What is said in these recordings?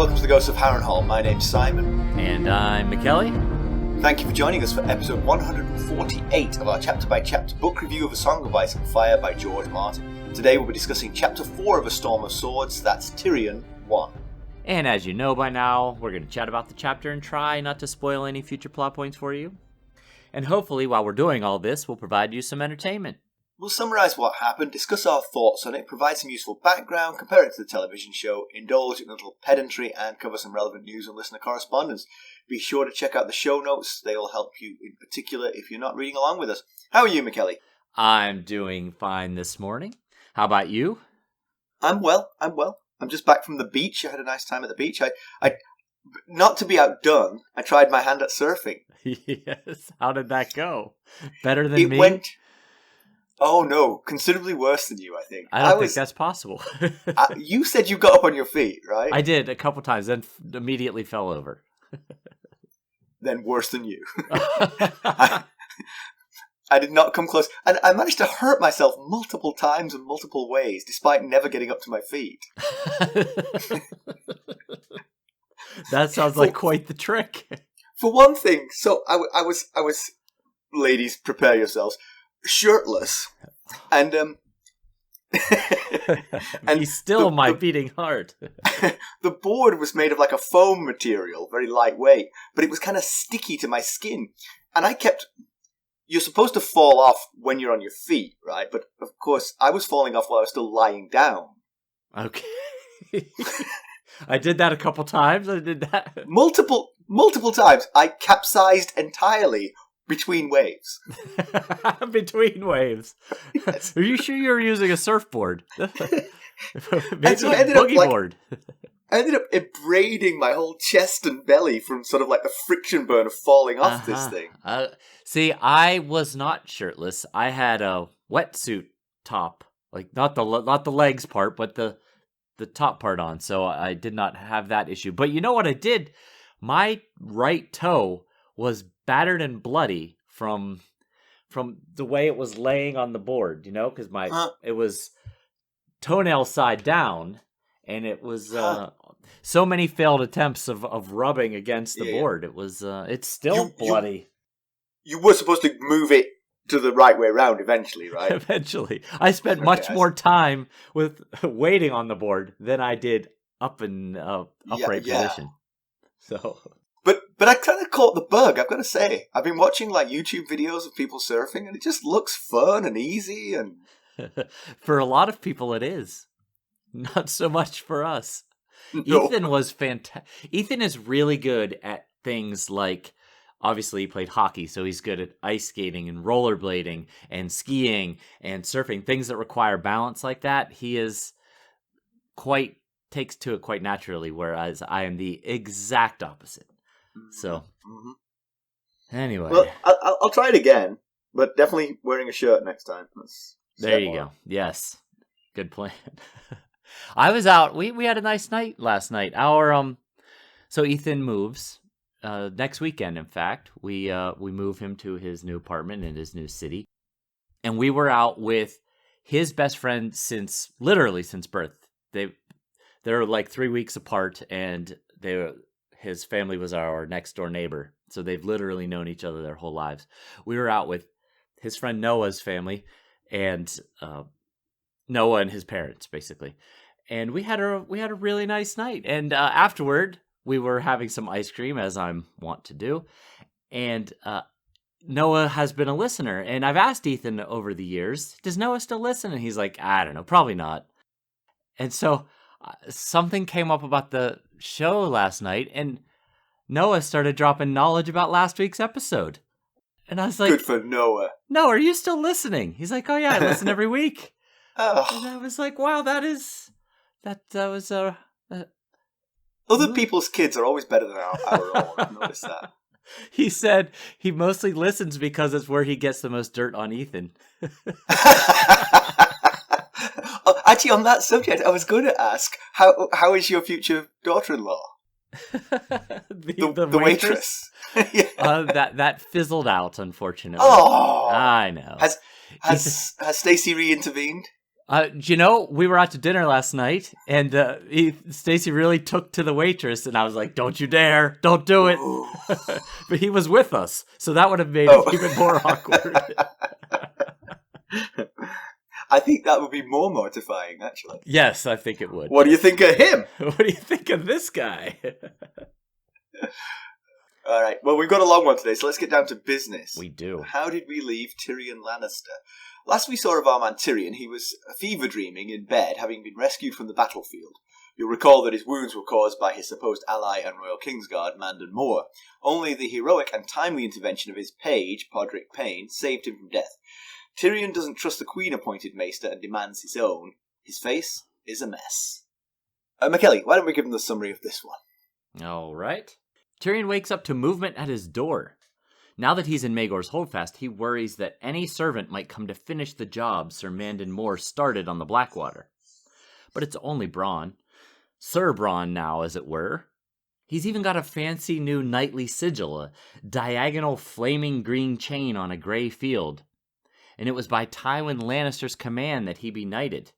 welcome to the Ghosts of Harrenhal. My name's Simon. And I'm Mackelly. Thank you for joining us for episode 148 of our chapter-by-chapter book review of A Song of Ice and Fire by George Martin. Today we'll be discussing chapter 4 of A Storm of Swords, that's Tyrion 1. And as you know by now, we're going to chat about the chapter and try not to spoil any future plot points for you. And hopefully, while we're doing all this, we'll provide you some entertainment. We'll summarise what happened, discuss our thoughts on it, provide some useful background, compare it to the television show, indulge in a little pedantry, and cover some relevant news and listener correspondence. Be sure to check out the show notes. They'll help you in particular if you're not reading along with us. How are you, Mackelly? I'm doing fine this morning. How about you? I'm well. I'm just back from the beach. I had a nice time at the beach. I not to be outdone, I tried my hand at surfing. Yes. How did that go? Better than me? It went... Oh no, considerably worse than you, I think. I don't think that's possible. You said you got up on your feet, right? I did a couple times, then immediately fell over. Then worse than you. I did not come close. And I managed to hurt myself multiple times in multiple ways, despite never getting up to my feet. That sounds like quite the trick. For one thing, so I was, ladies, prepare yourselves, shirtless, and and he's still my beating heart. The board was made of like a foam material, very lightweight, but it was kind of sticky to my skin, and I kept. You're supposed to fall off when you're on your feet, right? But of course, I was falling off while I was still lying down. Okay. I did that a couple times. I did that multiple times. I capsized entirely. Between waves. Between waves. Yes. Are you sure you were using a surfboard? Maybe so a boogie board. I ended up abrading my whole chest and belly from sort of like the friction burn of falling off this thing. See, I was not shirtless. I had a wetsuit top, like not the legs part, but the top part on. So I did not have that issue. But you know what I did? My right toe was battered and bloody from the way it was laying on the board, you know, because it was toenail side down, and it was so many failed attempts of rubbing against the board. It was it's still bloody. You were supposed to move it to the right way around eventually, right? Eventually, I spent much more time with waiting on the board than I did upright position. So. But I kind of caught the bug, I've got to say. I've been watching like YouTube videos of people surfing, and it just looks fun and easy. And for a lot of people, it is. Not so much for us. No. Ethan was fantastic. Ethan is really good at things like, obviously he played hockey, so he's good at ice skating and rollerblading and skiing and surfing. Things that require balance like that, he is takes to it quite naturally, whereas I am the exact opposite. So, anyway. Well, I'll try it again, but definitely wearing a shirt next time. There you go. Yes. Good plan. I was out. We had a nice night last night. So Ethan moves next weekend, in fact. We move him to his new apartment in his new city. And we were out with his best friend since birth. They're like 3 weeks apart, and his family was our next door neighbor. So they've literally known each other their whole lives. We were out with his friend Noah's family and Noah and his parents, basically. And we had a really nice night. And afterward, we were having some ice cream, as I'm wont to do. And Noah has been a listener. And I've asked Ethan over the years, does Noah still listen? And he's like, I don't know, probably not. And so something came up about the show last night, and Noah started dropping knowledge about last week's episode. And I was like, good for Noah. No, are you still listening? He's like, oh yeah, I listen every week. Oh. And I was like, wow, that was other people's kids are always better than our own. I've noticed that. He said he mostly listens because it's where he gets the most dirt on Ethan. Actually, on that subject, I was going to ask, how is your future daughter-in-law? the waitress. Yeah. That fizzled out, unfortunately. Oh, I know. Has Stacey re-intervened? We were out to dinner last night, and Stacy really took to the waitress, and I was like, "Don't you dare! Don't do it!" But he was with us, so that would have made it even more awkward. I think that would be more mortifying, actually. Yes, I think it would. What do you think of him? What do you think of this guy? All right, well, we've got a long one today, so let's get down to business. We do. How did we leave Tyrion Lannister? Last we saw of our man Tyrion, he was fever dreaming in bed, having been rescued from the battlefield. You'll recall that his wounds were caused by his supposed ally and Royal Kingsguard, Mandon Moore. Only the heroic and timely intervention of his page, Podrick Payne, saved him from death. Tyrion doesn't trust the Queen-appointed Maester and demands his own. His face is a mess. Mackelly, why don't we give him the summary of this one? All right. Tyrion wakes up to movement at his door. Now that he's in Maegor's holdfast, he worries that any servant might come to finish the job Ser Mandon Moore started on the Blackwater. But it's only Bronn. Ser Bronn now, as it were. He's even got a fancy new knightly sigil, a diagonal flaming green chain on a grey field. And it was by Tywin Lannister's command that he be knighted.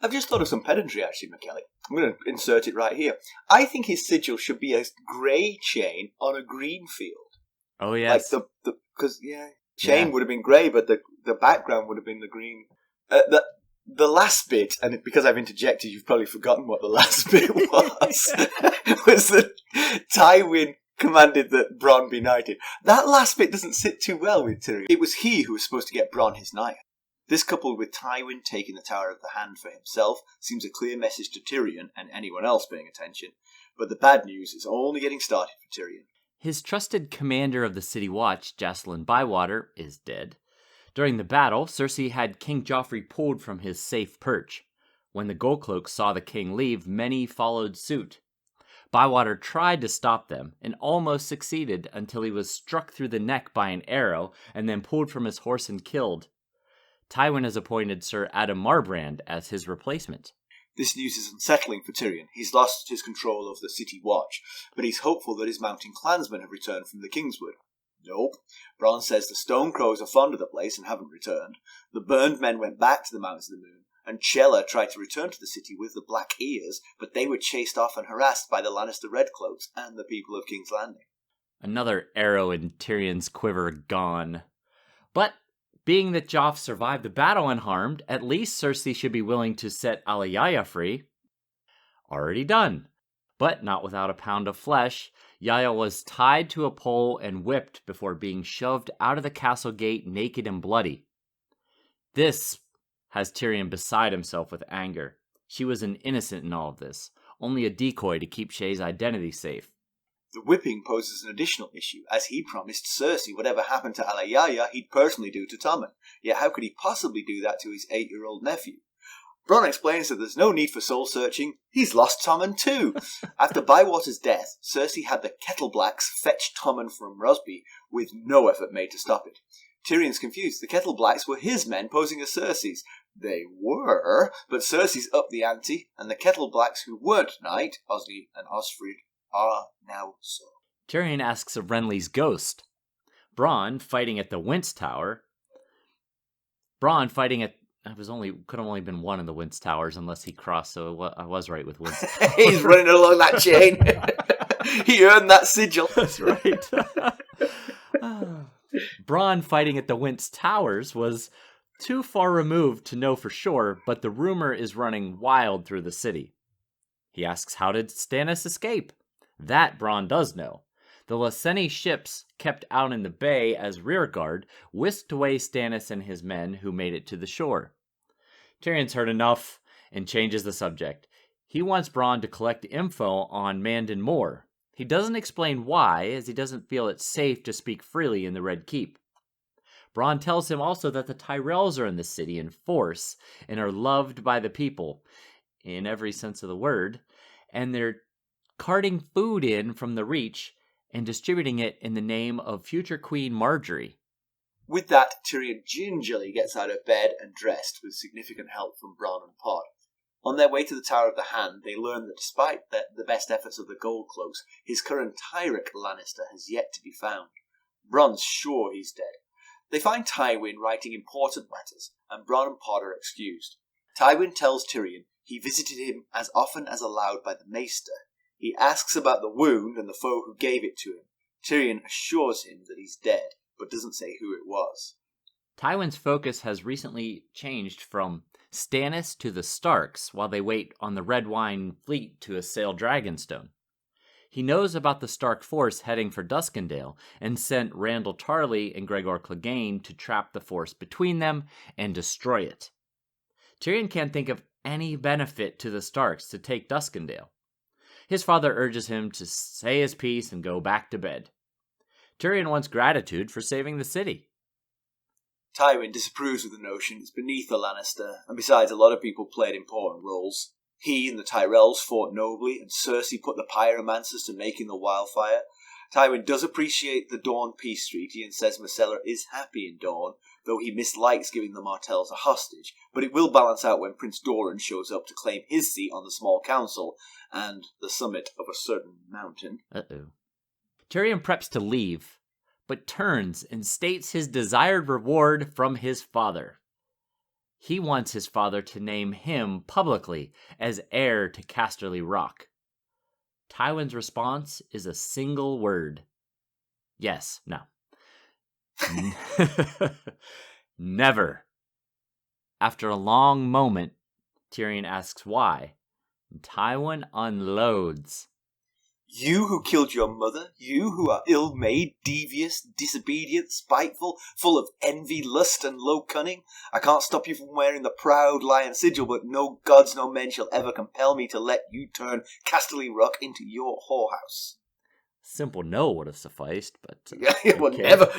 I've just thought of some pedantry, actually, Mackelly. I'm going to insert it right here. I think his sigil should be a grey chain on a green field. Oh, yes. Like because chain would have been grey, but the background would have been the green. The last bit, and because I've interjected, you've probably forgotten what the last bit was, was that Tywin commanded that Bronn be knighted. That last bit doesn't sit too well with Tyrion. It was he who was supposed to get Bronn his knight. This, coupled with Tywin taking the Tower of the Hand for himself, seems a clear message to Tyrion and anyone else paying attention. But the bad news is only getting started for Tyrion. His trusted commander of the City Watch, Jacelyn Bywater, is dead. During the battle, Cersei had King Joffrey pulled from his safe perch. When the Goldcloaks saw the king leave, many followed suit. Bywater tried to stop them, and almost succeeded until he was struck through the neck by an arrow, and then pulled from his horse and killed. Tywin has appointed Sir Adam Marbrand as his replacement. This news is unsettling for Tyrion. He's lost his control of the City Watch, but he's hopeful that his mountain clansmen have returned from the Kingswood. Nope. Bronn says the Stone Crows are fond of the place and haven't returned. The burned men went back to the Mountains of the Moon, and Chella tried to return to the city with the Black Ears, but they were chased off and harassed by the Lannister Redcloaks and the people of King's Landing. Another arrow in Tyrion's quiver gone. But being that Joff survived the battle unharmed, at least Cersei should be willing to set Alayaya free. Already done. But not without a pound of flesh. Yaya was tied to a pole and whipped before being shoved out of the castle gate naked and bloody. This has Tyrion beside himself with anger. She was an innocent in all of this, only a decoy to keep Shay's identity safe. The whipping poses an additional issue, as he promised Cersei whatever happened to Alayaya he'd personally do to Tommen. Yet how could he possibly do that to his 8-year-old nephew? Bronn explains that there's no need for soul-searching. He's lost Tommen too. After Bywater's death, Cersei had the Kettleblacks fetch Tommen from Rosby, with no effort made to stop it. Tyrion's confused. The Kettleblacks were his men posing as Cersei's. They were, but Cersei's upped the ante, and the Kettleblacks who weren't knight, Osney and Osfrid, are now so. Tyrion asks of Renly's ghost. Bronn fighting at the Wince Tower. Could have only been one of the Wince Towers unless he crossed, so I was right with Wince. He's running along that chain. He earned that sigil. That's right. Bronn fighting at the Wince Towers was too far removed to know for sure, but the rumor is running wild through the city. He asks how did Stannis escape? That Bronn does know. The Lyseni ships kept out in the bay as rearguard whisked away Stannis and his men who made it to the shore. Tyrion's heard enough and changes the subject. He wants Bronn to collect info on Mandon Moore. He doesn't explain why, as he doesn't feel it's safe to speak freely in the Red Keep. Bronn tells him also that the Tyrells are in the city in force and are loved by the people, in every sense of the word, and they're carting food in from the Reach and distributing it in the name of future Queen Marjorie. With that, Tyrion gingerly gets out of bed and dressed with significant help from Bronn and Pod. On their way to the Tower of the Hand, they learn that despite the best efforts of the Goldcloaks, his current Tyrion Lannister has yet to be found. Bronn's sure he's dead. They find Tywin writing important letters, and Bronn and Pod are excused. Tywin tells Tyrion he visited him as often as allowed by the maester. He asks about the wound and the foe who gave it to him. Tyrion assures him that he's dead, but doesn't say who it was. Tywin's focus has recently changed from Stannis to the Starks while they wait on the Red Wine fleet to assail Dragonstone. He knows about the Stark force heading for Duskendale and sent Randall Tarley and Gregor Clegane to trap the force between them and destroy it. Tyrion can't think of any benefit to the Starks to take Duskendale. His father urges him to say his piece and go back to bed. Tyrion wants gratitude for saving the city. Tywin disapproves of the notion it's beneath the Lannister, and besides, a lot of people played important roles. He and the Tyrells fought nobly, and Cersei put the pyromancers to making the wildfire. Tywin does appreciate the Dorne peace treaty and says Myrcella is happy in Dorne, though he mislikes giving the Martells a hostage, but it will balance out when Prince Doran shows up to claim his seat on the small council and the summit of a certain mountain. Tyrion preps to leave, but turns and states his desired reward from his father. He wants his father to name him publicly as heir to Casterly Rock. Tywin's response is a single word. Yes, no. Never. After a long moment, Tyrion asks why, and Tywin unloads. You who killed your mother, you who are ill-made, devious, disobedient, spiteful, full of envy, lust, and low cunning. I can't stop you from wearing the proud lion sigil, but no gods, no men shall ever compel me to let you turn Casterly Rock into your whorehouse. Simple no would have sufficed, but... well,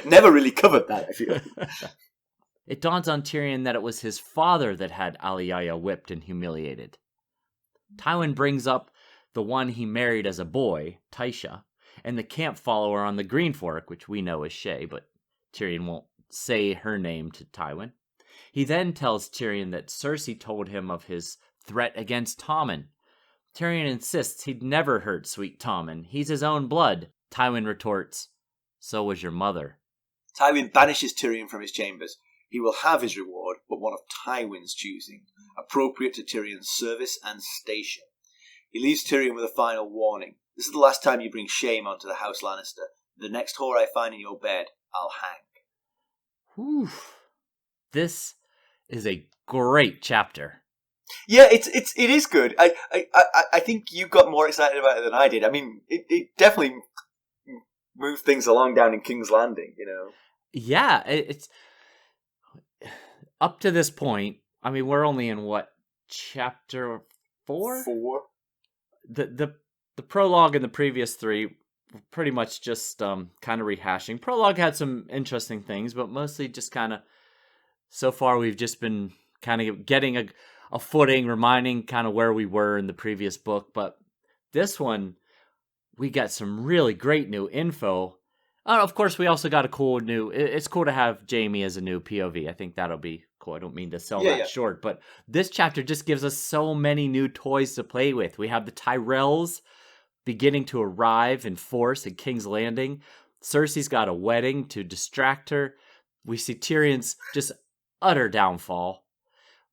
never really covered that, I feel. It dawns on Tyrion that it was his father that had Alayaya whipped and humiliated. Tywin brings up the one he married as a boy, Tysha, and the camp follower on the Green Fork, which we know is Shae, but Tyrion won't say her name to Tywin. He then tells Tyrion that Cersei told him of his threat against Tommen. Tyrion insists he'd never hurt sweet Tommen. He's his own blood. Tywin retorts, so was your mother. Tywin banishes Tyrion from his chambers. He will have his reward, but one of Tywin's choosing, appropriate to Tyrion's service and station. He leaves Tyrion with a final warning. This is the last time you bring shame onto the House Lannister. The next whore I find in your bed, I'll hang. Whew. This is a great chapter. Yeah, it is good. I think you got more excited about it than I did. I mean, it definitely moved things along down in King's Landing, you know. Yeah, it's up to this point. I mean, we're only in what, chapter 4? 4. The prologue and the previous 3 were pretty much just kind of rehashing. Prologue had some interesting things, but mostly just kind of, so far we've just been kind of getting a footing, reminding kind of where we were in the previous book. But this one, we got some really great new info. Of course, we also got a cool new... It's cool to have Jaime as a new POV. I think that'll be cool. I don't mean to sell that short, but this chapter just gives us so many new toys to play with. We have the Tyrells beginning to arrive in force at King's Landing. Cersei's got a wedding to distract her. We see Tyrion's just utter downfall.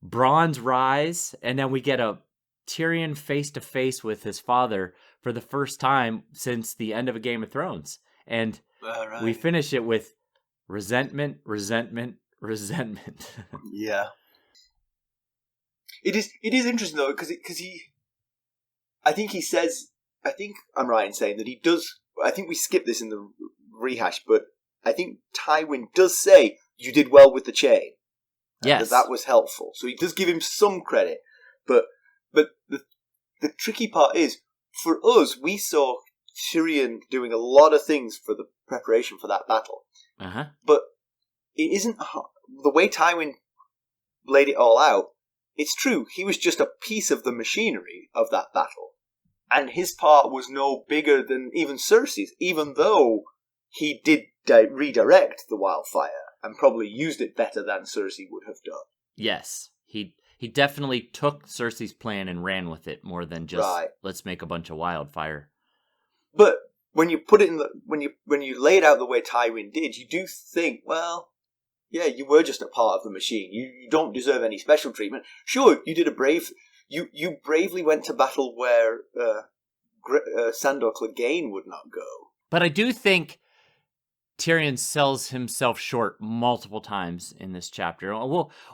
Bronn's rise, and then we get a Tyrion face-to-face with his father for the first time since the end of A Game of Thrones. And we finish it with resentment. Yeah. It is interesting, though, because I think he says, I think I'm right in saying that he does, I think we skipped this in the rehash, but I think Tywin does say, you did well with the chain. Yes. That was helpful. So he does give him some credit. But the tricky part is, for us, we saw Tyrion doing a lot of things for the preparation for that battle. Uh-huh. But it isn't the way Tywin laid it all out. It's true, he was just a piece of the machinery of that battle. And his part was no bigger than even Cersei's, even though he did redirect the wildfire and probably used it better than Cersei would have done. Yes, he definitely took Cersei's plan and ran with it more than just let's make a bunch of wildfire. But when you put it in when you lay it out the way Tywin did, you do think, well, Yeah, you were just a part of the machine. You don't deserve any special treatment. Sure, you did a brave... You bravely went to battle where Sandor Clegane would not go. But I do think Tyrion sells himself short multiple times in this chapter.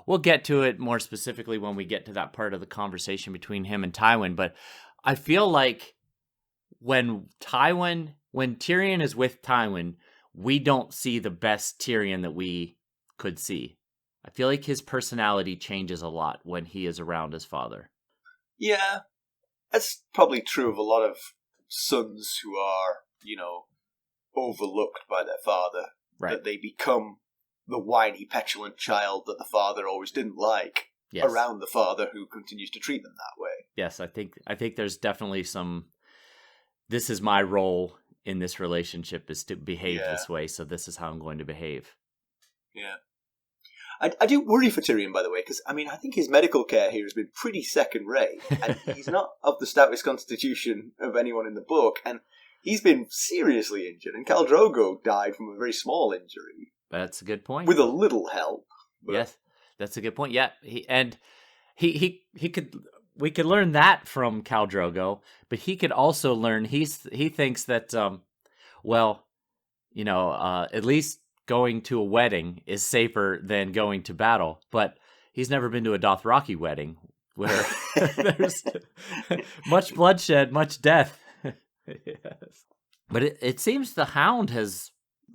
We'll get to it more specifically when we get to that part of the conversation between him and Tywin, but I feel like when Tyrion is with Tywin, we don't see the best Tyrion that we could see. I feel like his personality changes a lot when he is around his father. Yeah, that's probably true of a lot of sons who are, overlooked by their father. Right. That they become the whiny, petulant child that the father always didn't like around the father who continues to treat them that way. Yes, I think there's definitely some, this is my role in this relationship is to behave this way, so this is how I'm going to behave. Yeah. I do worry for Tyrion, by the way, because, I think his medical care here has been pretty second-rate, and he's not of the stoutest constitution of anyone in the book, and he's been seriously injured, and Khal Drogo died from a very small injury. That's a good point. With a little help. But... Yes, that's a good point. Yeah, he could... We could learn that from Khal Drogo, but he could also learn, he thinks that, at least going to a wedding is safer than going to battle, but he's never been to a Dothraki wedding where there's much bloodshed, much death. Yes. But it seems the Hound has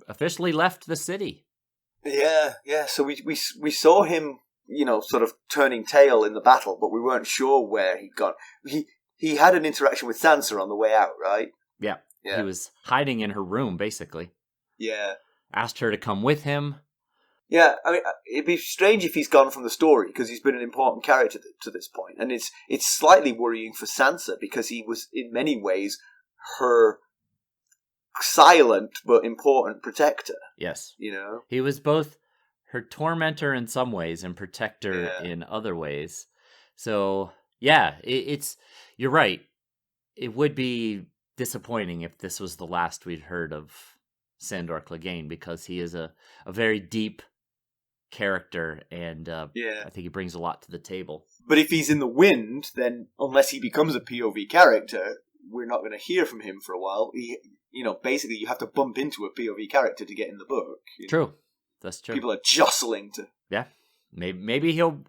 officially left the city. Yeah. So we saw him, sort of turning tail in the battle, but we weren't sure where he'd gone. He had an interaction with Sansa on the way out, right? Yeah. He was hiding in her room, basically. Yeah. Asked her to come with him. Yeah, it'd be strange if he's gone from the story, because he's been an important character to this point. And it's slightly worrying for Sansa, because he was, in many ways, her silent but important protector. Yes. He was both her tormentor in some ways and protector in other ways. So, yeah, you're right. It would be disappointing if this was the last we'd heard of Sandor Clegane, because he is a very deep character, and I think he brings a lot to the table. But if he's in the wind, then unless he becomes a POV character, we're not going to hear from him for a while. Basically you have to bump into a POV character to get in the book. True. That's true. People are jostling to... Yeah. Maybe he'll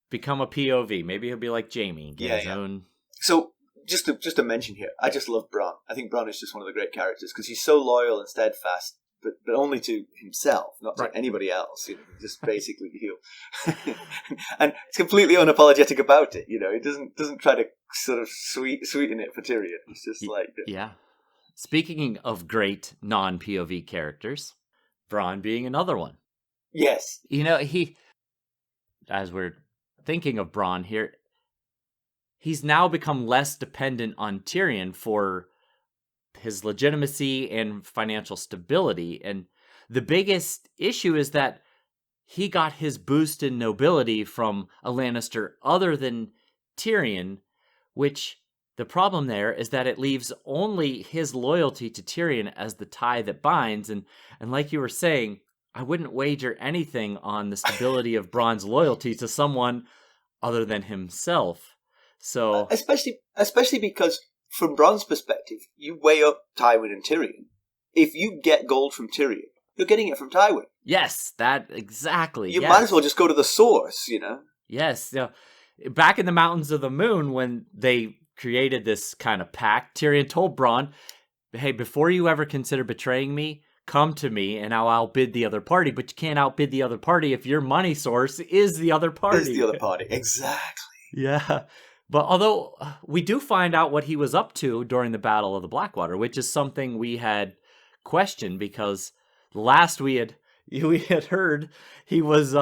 become a POV. Maybe he'll be like Jaime. Get his own... So, just to mention here, I just love Bronn. I think Bronn is just one of the great characters, because he's so loyal and steadfast, but only to himself, not to anybody else. Just basically he'll... and it's completely unapologetic about it. He doesn't try to sort of sweeten it for Tyrion. It's just like... Yeah. Speaking of great non-POV characters, Bronn being another one. Yes. He, as we're thinking of Bronn here, he's now become less dependent on Tyrion for his legitimacy and financial stability. And the biggest issue is that he got his boost in nobility from a Lannister other than Tyrion, which the problem there is that it leaves only his loyalty to Tyrion as the tie that binds. And like you were saying, I wouldn't wager anything on the stability of Bronn's loyalty to someone other than himself. So, especially because from Bronn's perspective, you weigh up Tywin and Tyrion. If you get gold from Tyrion, you're getting it from Tywin. Yes, that exactly. You might as well just go to the source, Yes. Back in the Mountains of the Moon, when they created this kind of pact, Tyrion told Bronn, hey, before you ever consider betraying me, come to me and I'll outbid the other party. But you can't outbid the other party if your money source is the other party. Is the other party, exactly. Yeah. But although we do find out what he was up to during the Battle of the Blackwater, which is something we had questioned, because last we had heard he was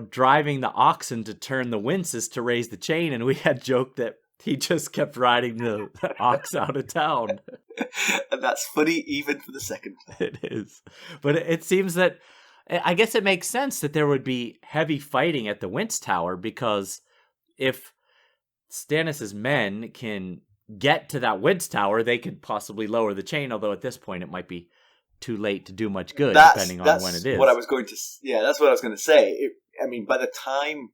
driving the oxen to turn the winces to raise the chain, and we had joked that he just kept riding the ox out of town. And that's funny even for the second time. It is. But it seems that, I guess it makes sense that there would be heavy fighting at the Wince Tower, because if Stannis' men can get to that Wince Tower, they could possibly lower the chain, although at this point it might be too late to do much good, That's depending on when it is. What I was going to. Yeah, that's what I was going to say. By the time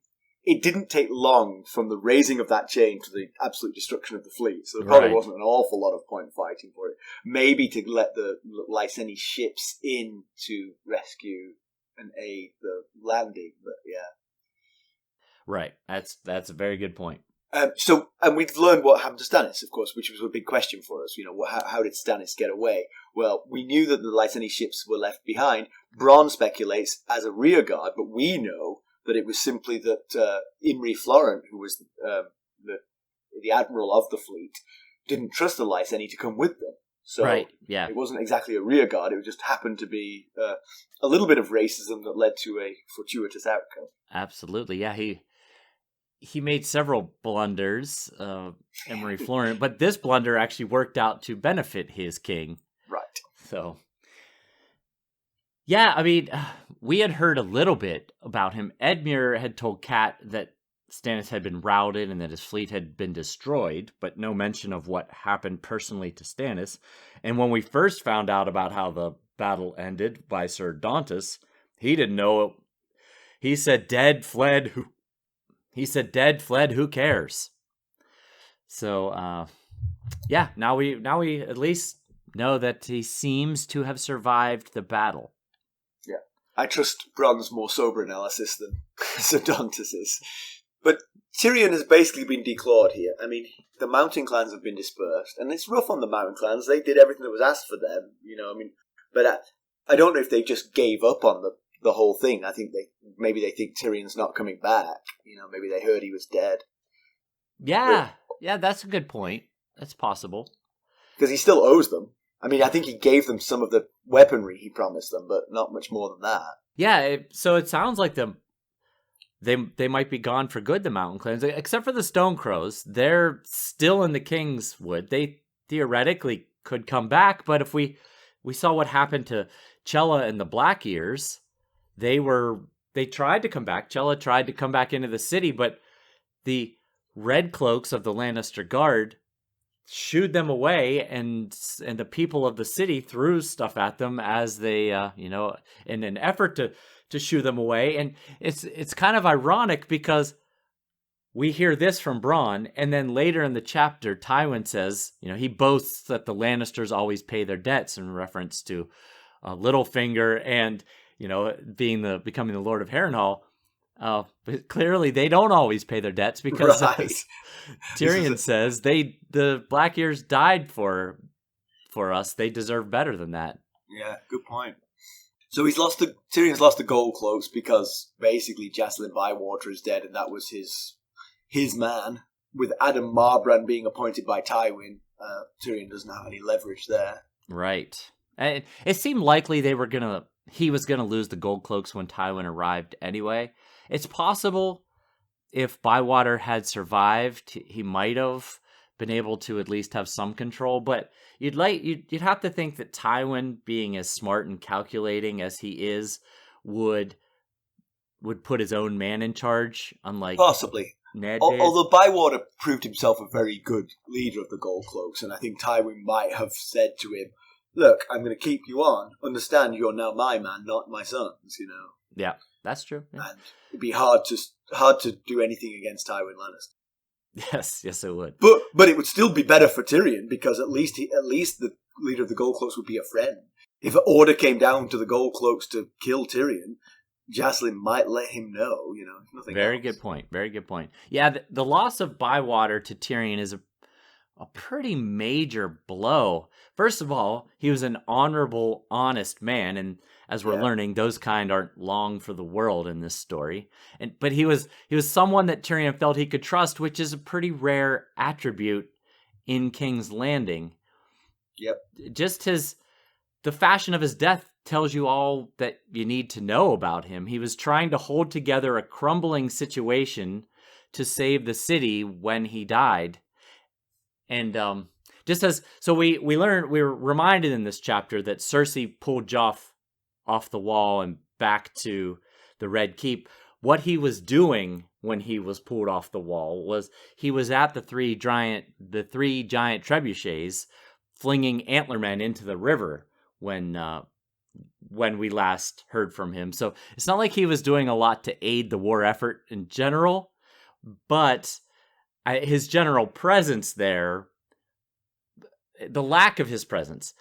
it didn't take long from the raising of that chain to the absolute destruction of the fleet, so there probably wasn't an awful lot of point fighting for it. Maybe to let the Lyseni ships in to rescue and aid the landing, but yeah. Right. That's a very good point. And we've learned what happened to Stannis, of course, which was a big question for us. How did Stannis get away? Well, we knew that the Lyseni ships were left behind. Bronn speculates as a rear guard, but we know that it was simply that Imry Florent, who was the admiral of the fleet, didn't trust the Lyseni to come with them. So it wasn't exactly a rear guard. It just happened to be a little bit of racism that led to a fortuitous outcome. Absolutely, yeah. He made several blunders, Imry Florent, but this blunder actually worked out to benefit his king. Right. So, yeah, I mean, we had heard a little bit about him. Edmure had told Kat that Stannis had been routed and that his fleet had been destroyed, but no mention of what happened personally to Stannis. And when we first found out about how the battle ended by Ser Dantas, he didn't know. He said, "Dead, fled, who cares?" So, yeah, now we at least know that he seems to have survived the battle. Yeah, I trust Bronn's more sober analysis than Ser Dantas's. But Tyrion has basically been declawed here. I mean, the mountain clans have been dispersed, and it's rough on the mountain clans. They did everything that was asked for them, but I don't know if they just gave up on the whole thing. I think maybe they think Tyrion's not coming back. Maybe they heard he was dead. Yeah, that's a good point. That's possible. Because he still owes them. I mean, I think he gave them some of the weaponry he promised them, but not much more than that. Yeah, so it sounds like they might be gone for good, the mountain clans, except for the Stone Crows. They're still in the Kingswood. They theoretically could come back, but if we saw what happened to Chella and the Black Ears, they tried to come back. Chella tried to come back into the city, but the Red Cloaks of the Lannister Guard shooed them away, and the people of the city threw stuff at them as they, in an effort to shoo them away. And it's kind of ironic because we hear this from Bronn, and then later in the chapter, Tywin says, he boasts that the Lannisters always pay their debts in reference to Littlefinger and, becoming the Lord of Harrenhal. But clearly they don't always pay their debts because Tyrion says the Black Ears died for us. They deserve better than that. Yeah, good point. So Tyrion's lost the gold cloaks because basically Jacelyn Bywater is dead, and that was his man. With Adam Marbrand being appointed by Tywin, Tyrion doesn't have any leverage there. Right. And it seemed likely he was gonna lose the gold cloaks when Tywin arrived anyway. It's possible if Bywater had survived, he might have been able to at least have some control, but you'd have to think that Tywin, being as smart and calculating as he is, would put his own man in charge, unlike possibly Ned did. Although Bywater proved himself a very good leader of the Gold Cloaks, and I think Tywin might have said to him, "Look, I'm going to keep you on. Understand, you're now my man, not my son's." Yeah, that's true. Yeah. And it'd be hard to do anything against Tywin Lannister. Yes, it would. But it would still be better for Tyrion because at least the leader of the Gold Cloaks would be a friend. If an order came down to the Gold Cloaks to kill Tyrion, Jacelyn might let him know. Nothing. Very else. good point. Very good point. Yeah, the loss of Bywater to Tyrion is a pretty major blow. First of all, he was an honorable, honest man, and as we're learning, those kind aren't long for the world in this story. But he was someone that Tyrion felt he could trust, which is a pretty rare attribute in King's Landing. Yep. Just the fashion of his death tells you all that you need to know about him. He was trying to hold together a crumbling situation to save the city when he died. And we were reminded in this chapter that Cersei pulled Joff off the wall and back to the Red Keep. What he was doing when he was pulled off the wall was he was at the three giant trebuchets flinging antlermen into the river when when we last heard from him. So it's not like he was doing a lot to aid the war effort in general, but his general presence there, the lack of his presence,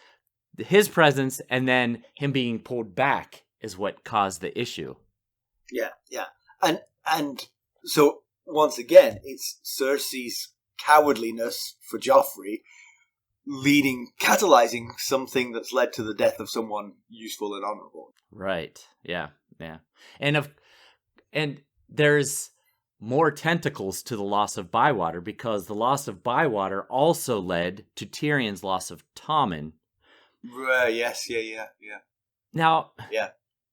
and then him being pulled back is what caused the issue. Yeah. And so, once again, it's Cersei's cowardliness for Joffrey catalyzing something that's led to the death of someone useful and honorable. Right. Yeah. And there's more tentacles to the loss of Bywater, because the loss of Bywater also led to Tyrion's loss of Tommen. Yes, yeah. Now,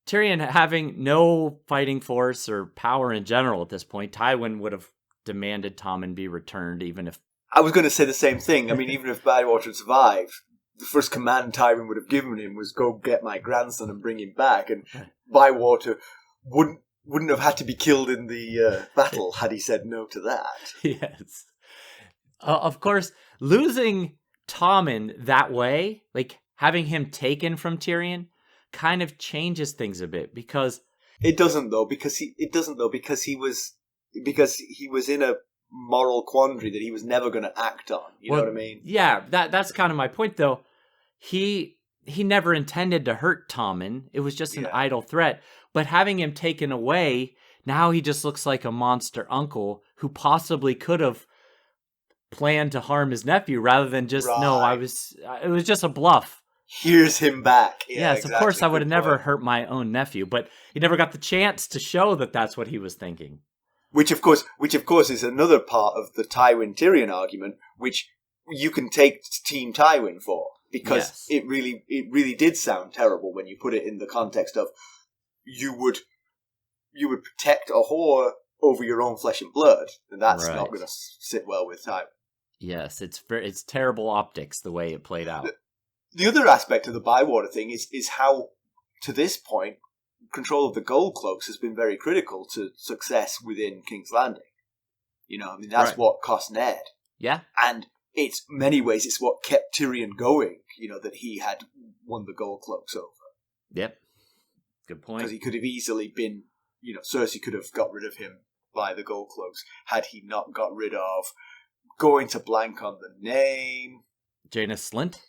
Tyrion having no fighting force or power in general at this point, Tywin would have demanded Tommen be returned, even if... I was going to say the same thing. I mean, even if Bywater had survived, the first command Tywin would have given him was go get my grandson and bring him back, and Bywater wouldn't have had to be killed in the battle had he said no to that. Yes. Of course, losing Tommen that way, like having him taken from Tyrion, kind of changes things a bit, because it doesn't though, because he was in a moral quandary that he was never going to act on. You know what I mean? Yeah, that's kind of my point though. He never intended to hurt Tommen. It was just an idle threat. But having him taken away, now he just looks like a monster uncle who possibly could have planned to harm his nephew rather than just, it was just a bluff. Here's him back. Yeah, yes, exactly. Of course I would have never hurt my own nephew, but he never got the chance to show that that's what he was thinking. Which of course is another part of the Tywin-Tyrion argument, which you can take Team Tywin for, because it really did sound terrible when you put it in the context of you would protect a whore over your own flesh and blood, and that's not going to sit well with Tywin. Yes, it's terrible optics the way it played out. The other aspect of the Bywater thing is how, to this point, control of the gold cloaks has been very critical to success within King's Landing. You know, I mean, that's what cost Ned. Yeah. And it's many ways it's what kept Tyrion going, you know, that he had won the gold cloaks over. Yep. Good point. Because he could have easily been, you know, Cersei could have got rid of him by the gold cloaks had he not got rid of, going to blank on the name. Jaina Slynt?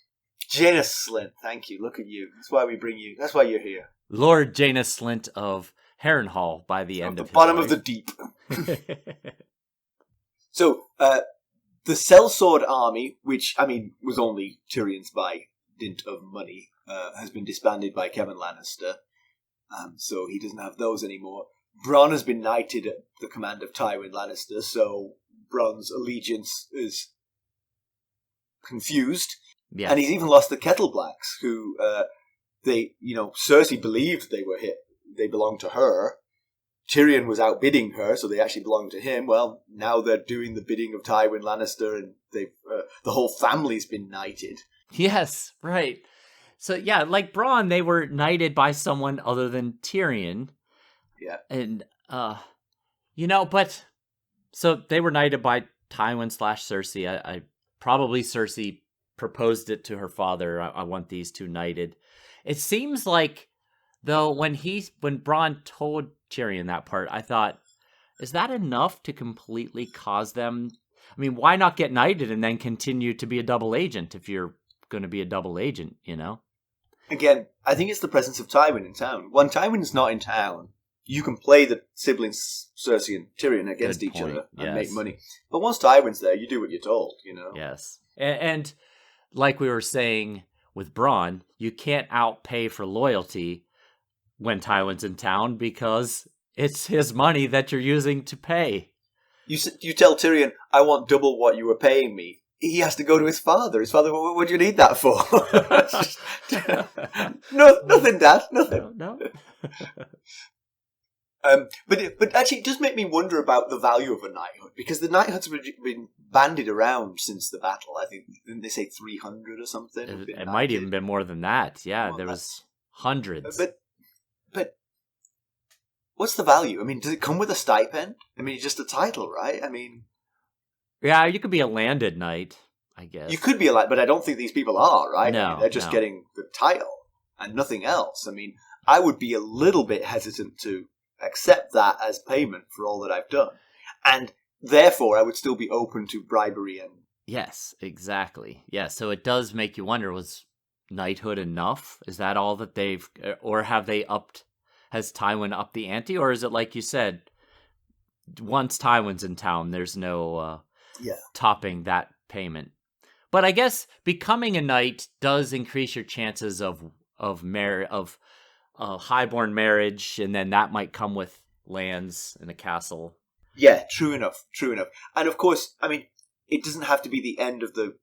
Jaina Slynt, thank you. Look at you. That's why we bring you. That's why you're here. Lord Jaina Slynt of Harrenhal by the end of his bottom life. of the deep. So, the sellsword army, which, I mean, was only Tyrion's by dint of money, has been disbanded by Kevin Lannister. So he doesn't have those anymore. Bronn has been knighted at the command of Tywin Lannister, so Bronn's allegiance is confused. Yes. And he's even lost the Kettleblacks, who Cersei believed they belonged to her. Tyrion was outbidding her, so they actually belonged to him. Well, now they're doing the bidding of Tywin Lannister, and the whole family's been knighted. Yes, right. So yeah, like Bronn, they were knighted by someone other than Tyrion. Yeah. And but so they were knighted by Tywin / Cersei. I probably Cersei proposed it to her father. I want these two knighted. It seems like, though, when Bronn told Tyrion that part, I thought, is that enough to completely cause them? I mean, why not get knighted and then continue to be a double agent if you're going to be a double agent, you know? Again, I think it's the presence of Tywin in town. When Tywin's not in town, you can play the siblings Cersei and Tyrion against each other and make money. But once Tywin's there, you do what you're told, you know? Yes. And like we were saying with Bronn, you can't outpay for loyalty when Tywin's in town because it's his money that you're using to pay. You tell Tyrion, I want double what you were paying me. He has to go to his father. His father, what do you need that for? No, nothing, Dad, nothing. No. But actually, it does make me wonder about the value of a knighthood, because the knighthoods have been bandied around since the battle. I think, didn't they say 300 or something? It might even been more than that. Yeah, there was hundreds. But what's the value? I mean, does it come with a stipend? I mean, it's just a title, right? I mean... Yeah, you could be a landed knight, I guess. You could be a landed, but I don't think these people are, right? No, I mean, they're just getting the title. and nothing else. I mean, I would be a little bit hesitant to accept that as payment for all that I've done. And therefore, I would still be open to bribery and... Yes, exactly. Yeah, so it does make you wonder, was knighthood enough? Is that all that they've... Or have they upped... Has Tywin upped the ante? Or is it like you said, once Tywin's in town, there's no topping that payment? But I guess becoming a knight does increase your chances of highborn marriage, and then that might come with lands and a castle. Yeah, true enough. And of course, I mean, it doesn't have to be the end of the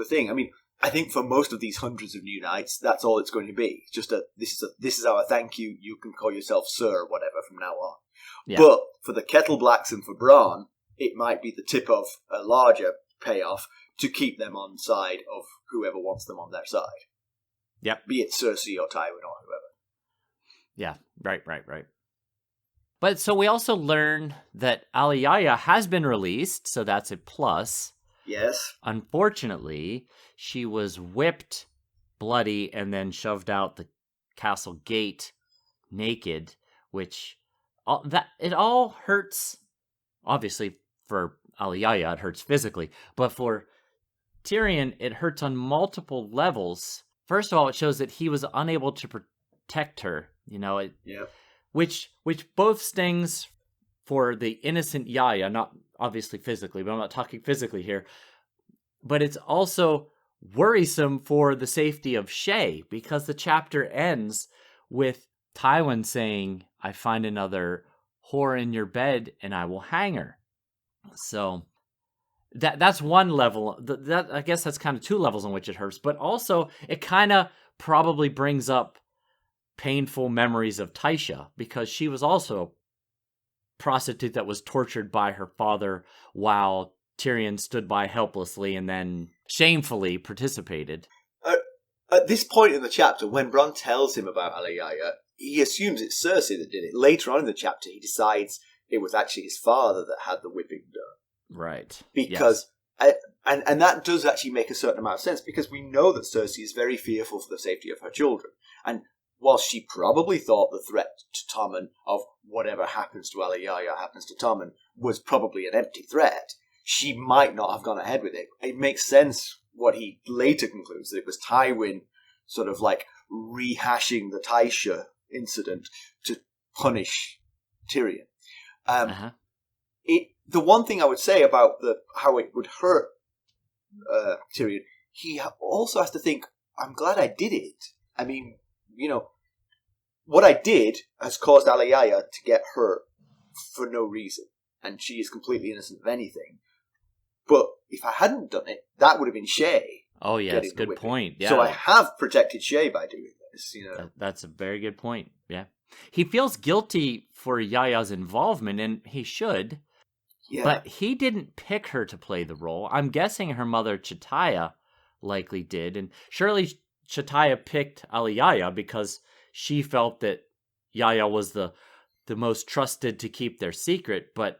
thing. I mean, I think for most of these hundreds of new knights, that's all it's going to be. Just this is our thank you. You can call yourself Sir or whatever from now on. Yeah. But for the Kettle Blacks and for Bronn, it might be the tip of a larger payoff to keep them on side of whoever wants them on their side. Yep. Be it Cersei or Tywin or whoever. Yeah, right. But so we also learn that Alayaya has been released, so that's a plus. Yes. Unfortunately, she was whipped, bloody, and then shoved out the castle gate naked, which it all hurts. Obviously, for Alayaya, it hurts physically, but for Tyrion, it hurts on multiple levels. First of all, it shows that he was unable to protect her. Which both stings for the innocent Yaya, not obviously physically, but I'm not talking physically here. But it's also worrisome for the safety of Shay, because the chapter ends with Tywin saying, "I find another whore in your bed and I will hang her." So that's one level. That I guess that's kind of two levels on which it hurts, but also it kind of probably brings up painful memories of Tysha, because she was also a prostitute that was tortured by her father while Tyrion stood by helplessly and then shamefully participated. At this point in the chapter, when Bronn tells him about Alayaya, he assumes it's Cersei that did it. Later on in the chapter, he decides it was actually his father that had the whipping done. Right. Because, and that does actually make a certain amount of sense, because we know that Cersei is very fearful for the safety of her children. And while she probably thought the threat to Tommen of whatever happens to Alayaya happens to Tommen was probably an empty threat, she might not have gone ahead with it. It makes sense what he later concludes, that it was Tywin sort of like rehashing the Tysha incident to punish Tyrion. The one thing I would say about how it would hurt Tyrion, he also has to think, I'm glad I did it. I mean, what I did has caused Alayaya to get hurt for no reason, and she is completely innocent of anything. But if I hadn't done it, that would have been Shay. Oh, yes, good point. Yeah. So I have protected Shay by doing this. That's a very good point. Yeah, he feels guilty for Yaya's involvement, and he should. Yeah. But he didn't pick her to play the role. I'm guessing her mother Chitaya likely did, and surely Chitaya picked Alayaya because she felt that Yaya was the most trusted to keep their secret, but,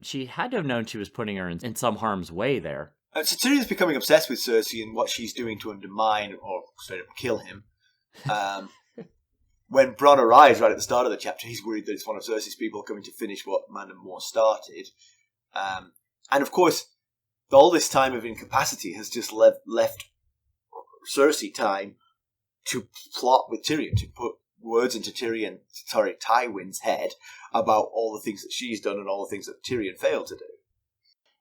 she had to have known she was putting her in some harm's way there. So Tyrion's becoming obsessed with Cersei and what she's doing to undermine or straight up kill him. When Bronn arrives right at the start of the chapter, he's worried that it's one of Cersei's people coming to finish what Mandon Moore started. And of course, all this time of incapacity has just left Cersei time to plot with Tyrion, to put words into Tywin's head about all the things that she's done and all the things that Tyrion failed to do.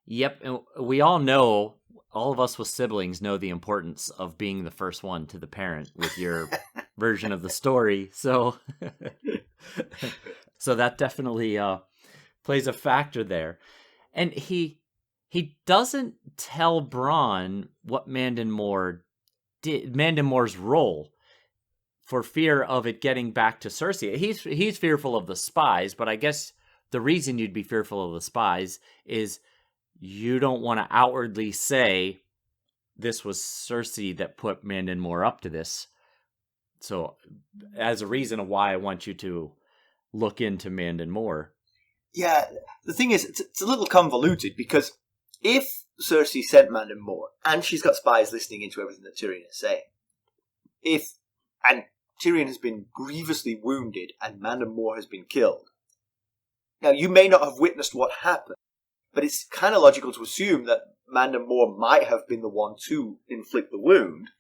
Yep, and we all know, all of us with siblings know the importance of being the first one to the parent with your version of the story. So that definitely plays a factor there. And he doesn't tell Bronn what Mandon Moore did, Mandon Moore's role, for fear of it getting back to Cersei. He's fearful of the spies, but I guess the reason you'd be fearful of the spies is you don't want to outwardly say this was Cersei that put Mandon Moore up to this. So as a reason of why I want you to look into Mandon Moore. Yeah, the thing is, it's a little convoluted, because if Cersei sent Mandon Moore, and she's got spies listening into everything that Tyrion is saying, and Tyrion has been grievously wounded and Mandon Moore has been killed. Now, you may not have witnessed what happened, but it's kind of logical to assume that Mandon Moore might have been the one to inflict the wound.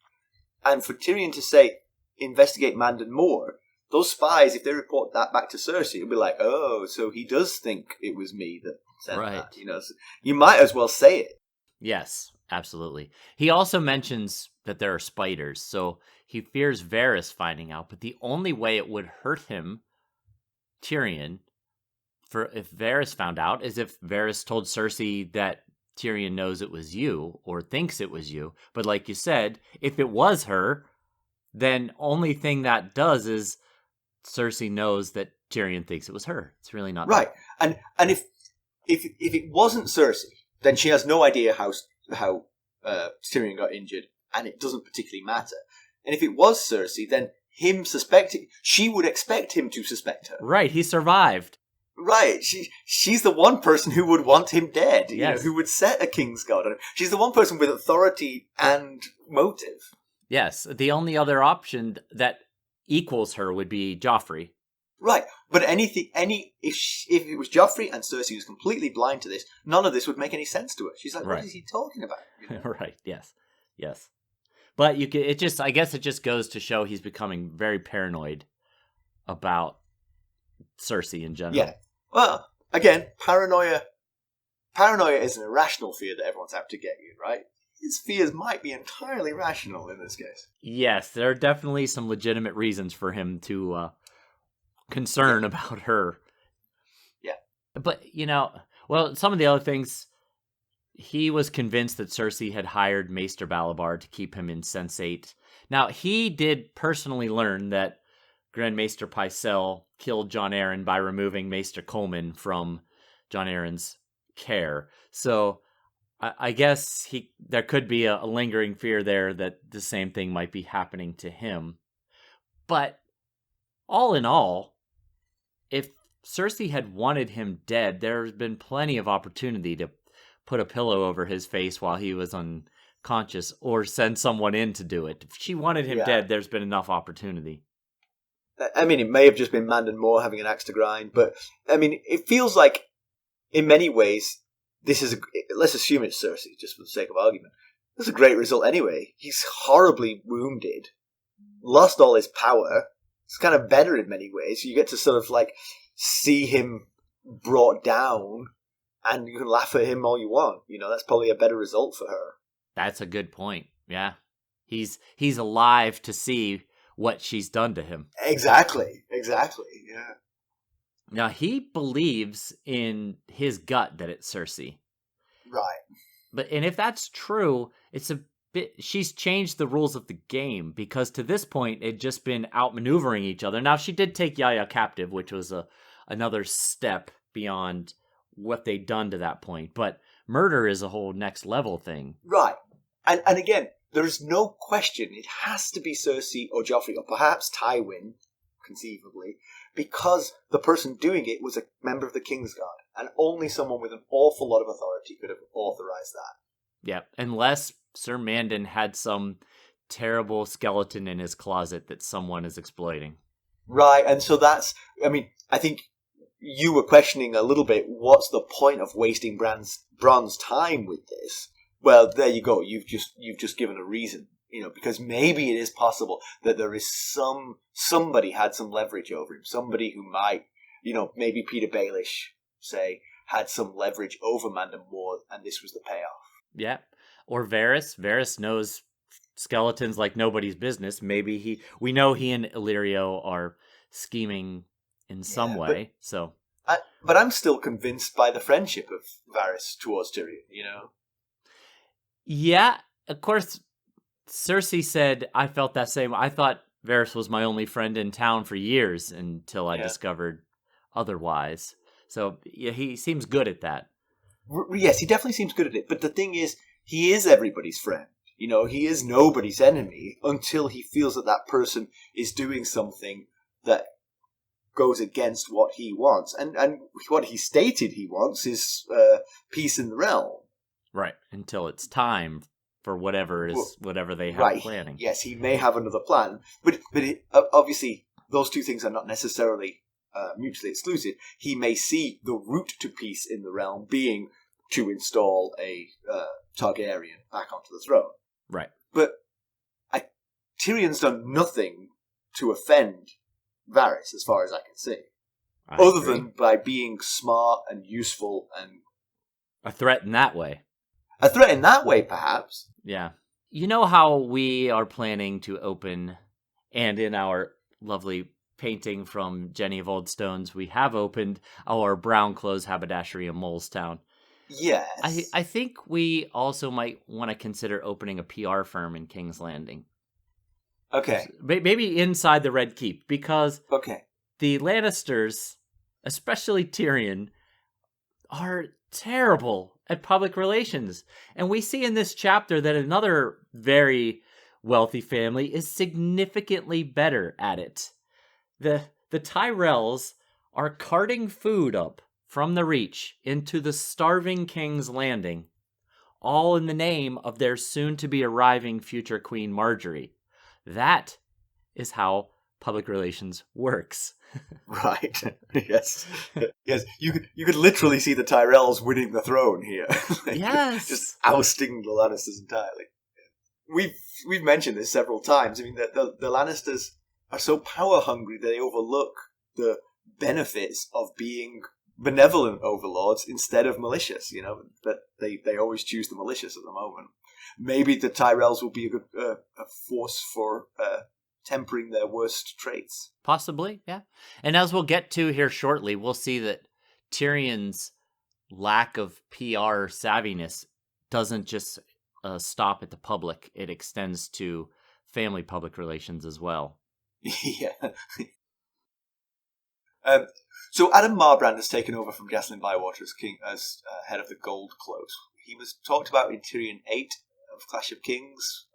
And for Tyrion to say, investigate Mandon Moore, those spies, if they report that back to Cersei, it'll be like, oh, so he does think it was me that said that. So you might as well say it. Yes, absolutely. He also mentions that there are spiders, so he fears Varys finding out, but the only way it would hurt him, Tyrion, if Varys found out, is if Varys told Cersei that Tyrion knows it was you, or thinks it was you. But like you said, if it was her, then only thing that does is Cersei knows that Tyrion thinks it was her. It's really not right. Her. And if it wasn't Cersei, then she has no idea how Tyrion got injured, and it doesn't particularly matter. And if it was Cersei, then him suspecting, she would expect him to suspect her. Right, he survived. Right, she's the one person who would want him dead, yes. Who would set a Kingsguard on him. She's the one person with authority and motive. Yes, the only other option that equals her would be Joffrey. Right, but if it was Joffrey and Cersei was completely blind to this, none of this would make any sense to her. She's like, what is he talking about? Right, yes. But I guess it just goes to show he's becoming very paranoid about Cersei in general. Yeah. Well, again, paranoia is an irrational fear that everyone's out to get you, right? His fears might be entirely rational in this case. Yes, there are definitely some legitimate reasons for him to concern about her. Yeah. But, some of the other things, he was convinced that Cersei had hired Maester Balabar to keep him insensate. Now, he did personally learn that Grand Maester Pycelle killed Jon Arryn by removing Maester Coleman from Jon Arryn's care. So I guess there could be a lingering fear there that the same thing might be happening to him. But all in all, if Cersei had wanted him dead, there's been plenty of opportunity to put a pillow over his face while he was unconscious or send someone in to do it. If she wanted him dead, there's been enough opportunity. I mean, it may have just been Mandon Moore having an axe to grind, but, I mean, it feels like, in many ways, let's assume it's Cersei, just for the sake of argument. That's a great result anyway. He's horribly wounded, lost all his power. It's kind of better in many ways. You get to sort of, see him brought down, and you can laugh at him all you want. That's probably a better result for her. That's a good point, yeah. He's alive to see what she's done to him. Exactly, yeah. Now, he believes in his gut that it's Cersei. Right. And if that's true, it's a bit... She's changed the rules of the game, because to this point, it'd just been outmaneuvering each other. Now, she did take Yaya captive, which was another step beyond what they'd done to that point. But murder is a whole next level thing. Right. And again, there is no question it has to be Cersei or Joffrey, or perhaps Tywin, conceivably, because the person doing it was a member of the Kingsguard, and only someone with an awful lot of authority could have authorized that. Yeah, unless Ser Mandon had some terrible skeleton in his closet that someone is exploiting. Right, and so I think you were questioning a little bit, what's the point of wasting Bronn's time with this? Well, there you go. You've just given a reason, because maybe it is possible that there is somebody had some leverage over him, somebody who might, maybe Peter Baelish, say, had some leverage over Mandon Moore, and this was the payoff. Yeah, or Varys. Varys knows skeletons like nobody's business. Maybe we know he and Illyrio are scheming in some way. But I'm still convinced by the friendship of Varys towards Tyrion. Yeah, of course, Cersei said, I felt that same. I thought Varys was my only friend in town for years until I discovered otherwise. So yeah, he seems good at that. Yes, he definitely seems good at it. But the thing is, he is everybody's friend. He is nobody's enemy until he feels that person is doing something that goes against what he wants. And what he stated he wants is peace in the realm. Right, until it's time for whatever they have right. planning. Yes, he may have another plan, but obviously those two things are not necessarily mutually exclusive. He may see the route to peace in the realm being to install a Targaryen back onto the throne. Right. But Tyrion's done nothing to offend Varys, as far as I can see. Other than by being smart and useful and... a threat in that way. A threat in that way, perhaps. Yeah. You know how we are planning to open, and in our lovely painting from Jenny of Old Stones, we have opened our brown clothes haberdashery in Molestown. Yes. I think we also might want to consider opening a PR firm in King's Landing. Okay. Maybe inside the Red Keep, because the Lannisters, especially Tyrion, are terrible at public relations. And we see in this chapter that another very wealthy family is significantly better at it. The Tyrells are carting food up from the Reach into the starving King's Landing, all in the name of their soon-to-be arriving future Queen Marjorie. That is how public relations works. Right. Yes. Yes. You could literally see the Tyrells winning the throne here. Yes. Just ousting the Lannisters entirely. We've mentioned this several times. I mean, the Lannisters are so power hungry that they overlook the benefits of being benevolent overlords instead of malicious. You know, that they always choose the malicious at the moment. Maybe the Tyrells will be a force for tempering their worst traits. Possibly, yeah. And as we'll get to here shortly, we'll see that Tyrion's lack of PR savviness doesn't just stop at the public. It extends to family public relations as well. Yeah. So Adam Marbrand has taken over from Jacelyn Bywater as head of the Gold Cloaks. He was talked about in Tyrion 8 of Clash of Kings,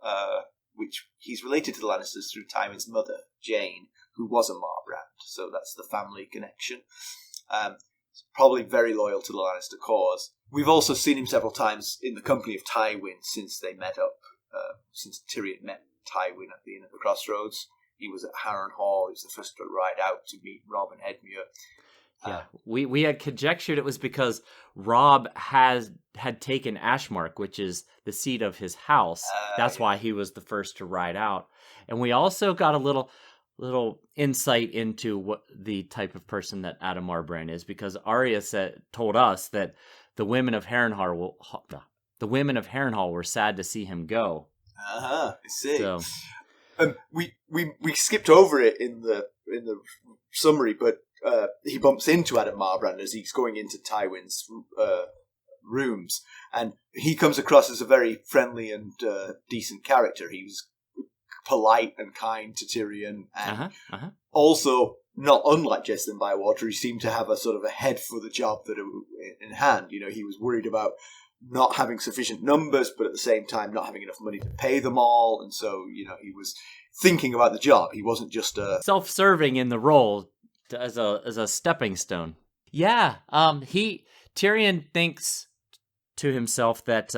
which he's related to the Lannisters through Tywin's mother, Jane, who was a Marbrand. So that's the family connection. Probably very loyal to the Lannister cause. We've also seen him several times in the company of Tywin since they met up, since Tyrion met Tywin at the Inn of the Crossroads. He was at Harrenhal. He was the first to ride out to meet Robb and Edmure. Yeah, we had conjectured it was because Robb had taken Ashmark, which is the seat of his house. That's why he was the first to ride out. And we also got a little insight into what the type of person that Adam Marbrand is, because Arya told us that the women of Harrenhal were sad to see him go. I see. So, we skipped over it in the summary, but he bumps into Adam Marbrand as he's going into Tywin's rooms, and he comes across as a very friendly and decent character. He was polite and kind to Tyrion, and also, not unlike Jacelyn Bywater, he seemed to have a sort of a head for the job that in hand. You know, he was worried about not having sufficient numbers, but at the same time not having enough money to pay them all, and so, you know, he was thinking about the job. He wasn't just self-serving in the role as a stepping stone. Yeah, Tyrion thinks to himself that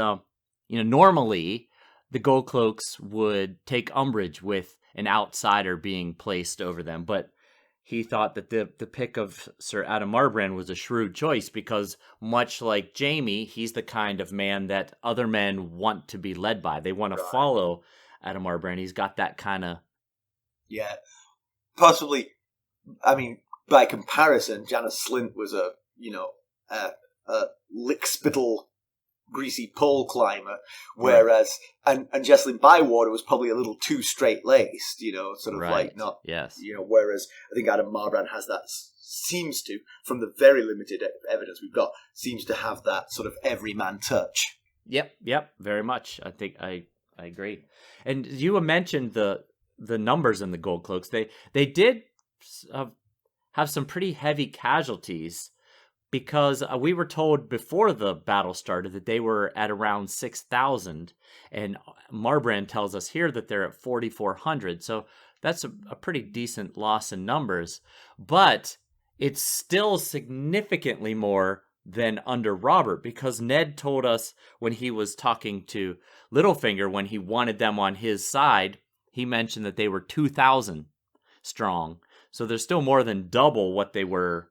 normally the Gold Cloaks would take umbrage with an outsider being placed over them, but he thought that the pick of Sir Adam Marbrand was a shrewd choice because, much like Jaime, he's the kind of man that other men want to be led by. They want to follow Adam Marbrand. He's got that kind of... Yeah. Possibly, I mean, by comparison, Janos Slynt was a lick-spittle, greasy pole climber, whereas, and Jacelyn Bywater was probably a little too straight-laced, sort of like not, whereas I think Adam Marbrand has that, seems to, from the very limited evidence we've got, seems to have that sort of everyman touch. Yep, very much. I think I agree. And you mentioned the numbers in the Gold Cloaks. They did have some pretty heavy casualties, because we were told before the battle started that they were at around 6,000, and Marbrand tells us here that they're at 4,400, so that's a pretty decent loss in numbers, but it's still significantly more than under Robert, because Ned told us when he was talking to Littlefinger, when he wanted them on his side, he mentioned that they were 2,000 strong. So they're still more than double what they were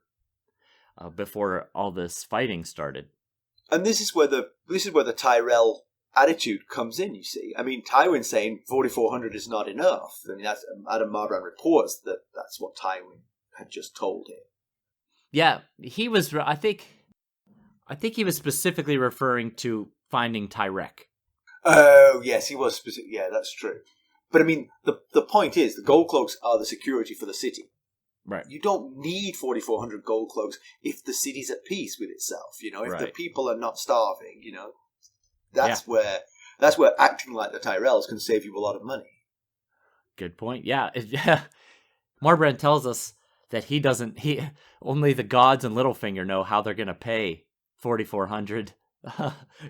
before all this fighting started. And this is where the Tyrell attitude comes in, you see. I mean, Tywin's saying 4,400 is not enough. I mean, Adam Marbrand reports that that's what Tywin had just told him. Yeah, he was, I think he was specifically referring to finding Tyrek. Oh, yes, he was specific. Yeah, that's true. But I mean, the point is, the gold cloaks are the security for the city. Right. You don't need 4,400 gold cloaks if the city's at peace with itself. You know, if the people are not starving. You know, that's where acting like the Tyrells can save you a lot of money. Good point. Yeah, Marbrand tells us that only the gods and Littlefinger know how they're going to pay 4,400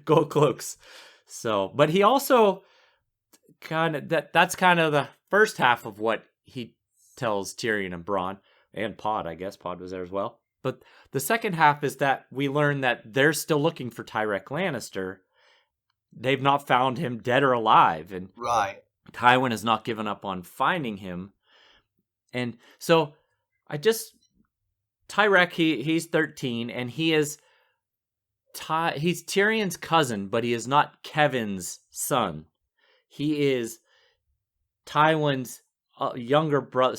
gold cloaks. So, but he also that's kind of the first half of what he tells Tyrion and Bronn, and Pod, I guess. Pod was there as well. But the second half is that we learn that they're still looking for Tyrek Lannister. They've not found him dead or alive. And right. Tywin has not given up on finding him. And so Tyrek, he's 13, and he's Tyrion's cousin, but he is not Kevin's son. He is Tywin's younger brother,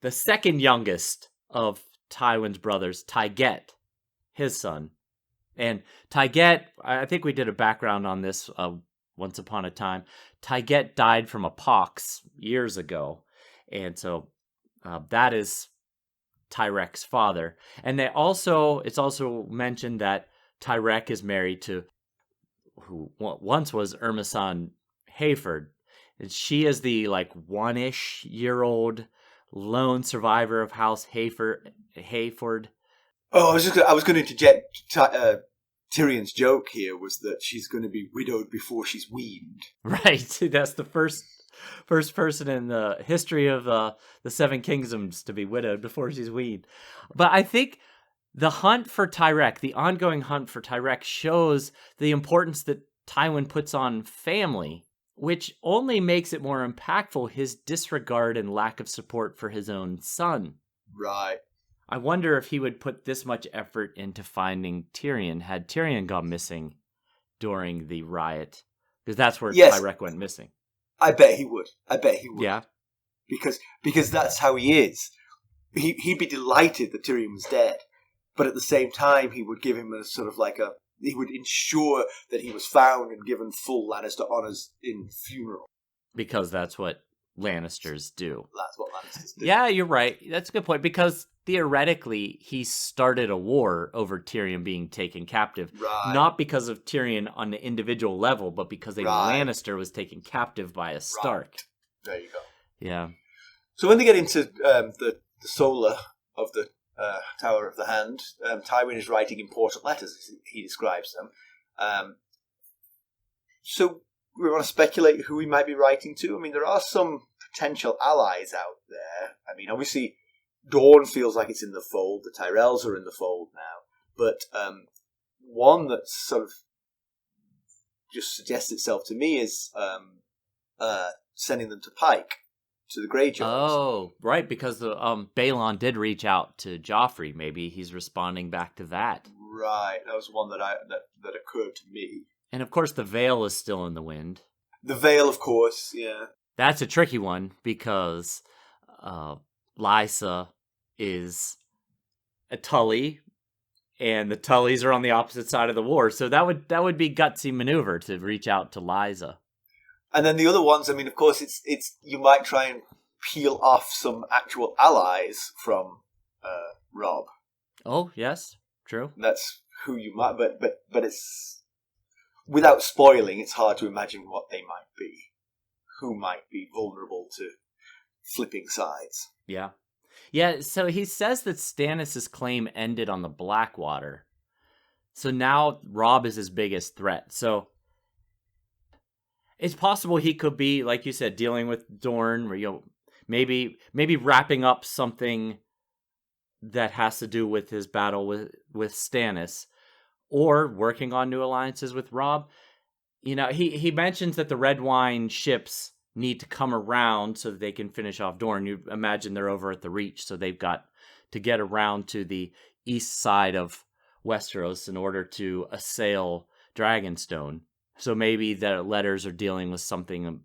the second youngest of Tywin's brothers, Tyget, his son. And Tyget, I think we did a background on this once upon a time. Tyget died from a pox years ago. And so that is Tyrek's father. And it's also mentioned that Tyrek is married to who once was Ermeson Hayford. And she is the one-ish year old lone survivor of House Hayford. Oh, I was going to interject. Tyrion's joke here was that she's going to be widowed before she's weaned. Right, that's the first person in the history of the Seven Kingdoms to be widowed before she's weaned. But I think the ongoing hunt for Tyrek, shows the importance that Tywin puts on family, which only makes it more impactful, his disregard and lack of support for his own son. Right. I wonder if he would put this much effort into finding Tyrion had Tyrion gone missing during the riot. Because that's where Tyrek went missing. I bet he would. Yeah. Because that's how he is. He'd be delighted that Tyrion was dead. But at the same time, he would give him a sort of he would ensure that he was found and given full Lannister honours in funeral. Because that's what Lannisters do. That's what Lannisters do. Yeah, you're right. That's a good point. Because theoretically, he started a war over Tyrion being taken captive. Right. Not because of Tyrion on the individual level, but because a Lannister was taken captive by a Stark. Right. There you go. Yeah. So when they get into the solar of the Tower of the Hand, Tywin is writing important letters, as he describes them. So we want to speculate who he might be writing to. I mean, there are some potential allies out there. I mean, obviously, Dorne feels like it's in the fold. The Tyrells are in the fold now. But one that sort of just suggests itself to me is sending them to Pike, to the Greyjoys. Oh, right, because the Balon did reach out to Joffrey. Maybe he's responding back to that. Right, that was one that occurred to me. And of course, the Vale is still in the wind. The Vale, of course, yeah. That's a tricky one because Lysa is a Tully, and the Tullys are on the opposite side of the war. So that would be gutsy maneuver to reach out to Lysa. And then the other ones, I mean, of course, it's you might try and peel off some actual allies from Robb. Oh, yes, true. That's who you might, but it's without spoiling. It's hard to imagine what they might be, who might be vulnerable to flipping sides. Yeah. So he says that Stannis' claim ended on the Blackwater. So now Robb is his biggest threat. So it's possible he could be, like you said, dealing with Dorne, or maybe wrapping up something that has to do with his battle with Stannis, or working on new alliances with Robb. he mentions that the red wine ships need to come around so that they can finish off Dorne. You imagine they're over at the Reach, so they've got to get around to the east side of Westeros in order to assail Dragonstone. So maybe the letters are dealing with something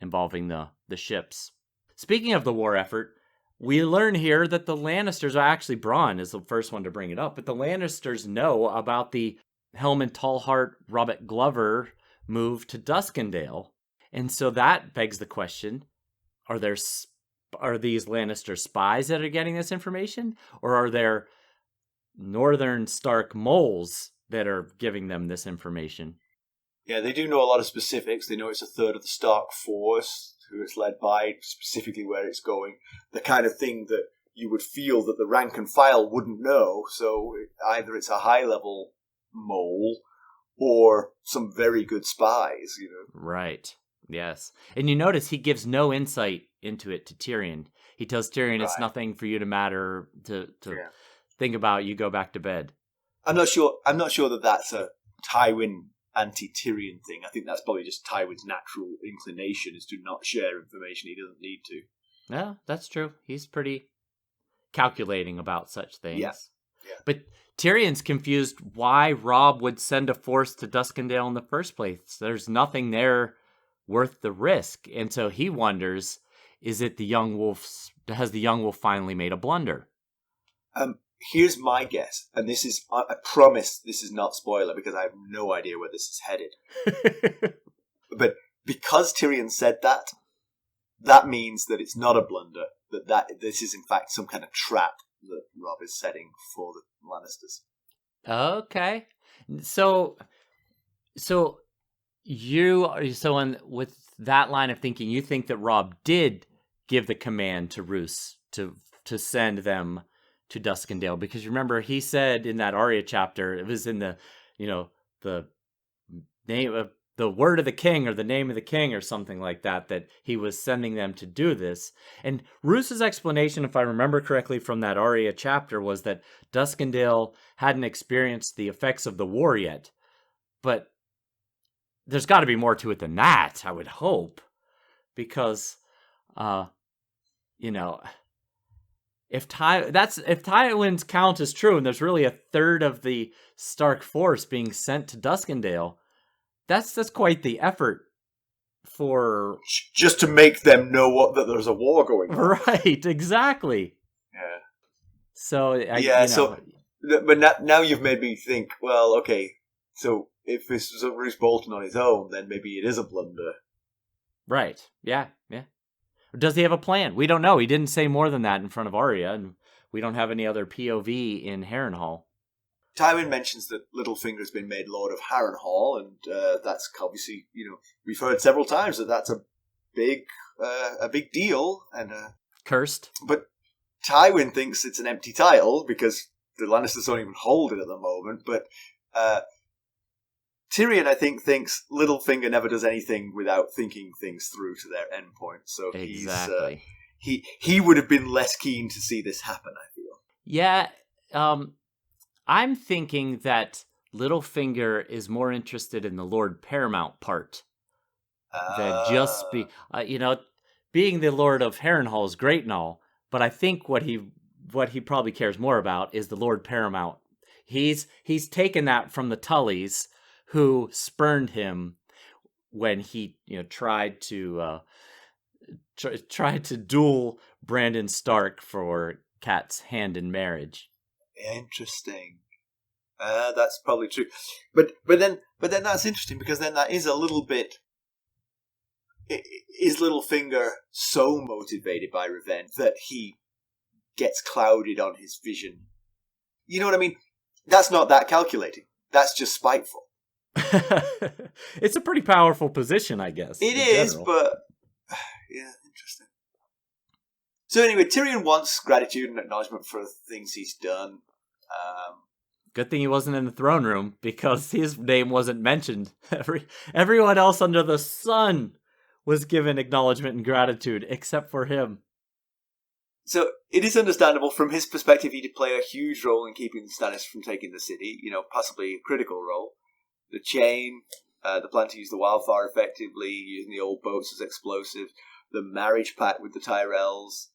involving the ships. Speaking of the war effort, we learn here that the Lannisters are actually, Bronn is the first one to bring it up, but the Lannisters know about the Helmund Tallheart, Robert Glover move to Duskendale. And so that begs the question, are these Lannister spies that are getting this information? Or are there Northern Stark moles that are giving them this information? Yeah, they do know a lot of specifics. They know it's a third of the Stark force, who it's led by, specifically where it's going. The kind of thing that you would feel that the rank and file wouldn't know. So either it's a high-level mole or some very good spies, Right. Yes. And you notice he gives no insight into it to Tyrion. He tells Tyrion it's nothing for you to matter to think about. You go back to bed. I'm not sure that that's a Tywin anti-Tyrion thing. I think that's probably just Tywin's natural inclination is to not share information he doesn't need to. Yeah, that's true. He's pretty calculating about such things. Yeah. But Tyrion's confused why Robb would send a force to Duskendale in the first place. There's nothing there worth the risk. And so he wonders, has the young wolf finally made a blunder? Here's my guess, and this is, I promise this is not spoiler because I have no idea where this is headed. But because Tyrion said that, that means that it's not a blunder, that this is in fact some kind of trap that Robb is setting for the Lannisters. Okay. With that line of thinking, you think that Robb did give the command to Roose to send them to Duskendale, because remember he said in that Arya chapter, it was in the name of the word of the king or the name of the king or something like that he was sending them to do this. And Roose's explanation, if I remember correctly from that Arya chapter, was that Duskendale hadn't experienced the effects of the war yet. But there's got to be more to it than that, I would hope, because if Tywin's count is true and there's really a third of the Stark force being sent to Duskendale, that's quite the effort for just to make them know that there's a war going on. Right, exactly. Yeah. So but now you've made me think. Well, okay, so if this was a Roose Bolton on his own, then maybe it is a blunder. Right. Yeah. Does he have a plan? We don't know. He didn't say more than that in front of Arya, and we don't have any other POV in Harrenhal. Tywin mentions that Littlefinger's been made Lord of Harrenhal, and that's obviously, we've heard several times that that's a big deal and cursed. But Tywin thinks it's an empty title because the Lannisters don't even hold it at the moment. But Tyrion, I think, thinks Littlefinger never does anything without thinking things through to their end point. So exactly. He would have been less keen to see this happen, I feel. Yeah. I'm thinking that Littlefinger is more interested in the Lord Paramount part than just being the Lord of Harrenhal is great and all, but I think what he probably cares more about is the Lord Paramount. He's taken that from the Tullys, who spurned him when he tried to duel Brandon Stark for Kat's hand in marriage. Interesting. That's probably true, but then that's interesting because then that is a little bit. Is Littlefinger so motivated by revenge that he gets clouded on his vision? You know what I mean? That's not that calculating. That's just spiteful. It's a pretty powerful position, I guess. It is, but yeah, interesting. So anyway, Tyrion wants gratitude and acknowledgement for the things he's done. Good thing he wasn't in the throne room because his name wasn't mentioned. Everyone else under the sun was given acknowledgement and gratitude except for him. So it is understandable from his perspective he did play a huge role in keeping the Stannis from taking the city, possibly a critical role. The chain, the plan to use the wildfire effectively, using the old boats as explosives, the marriage pact with the Tyrells,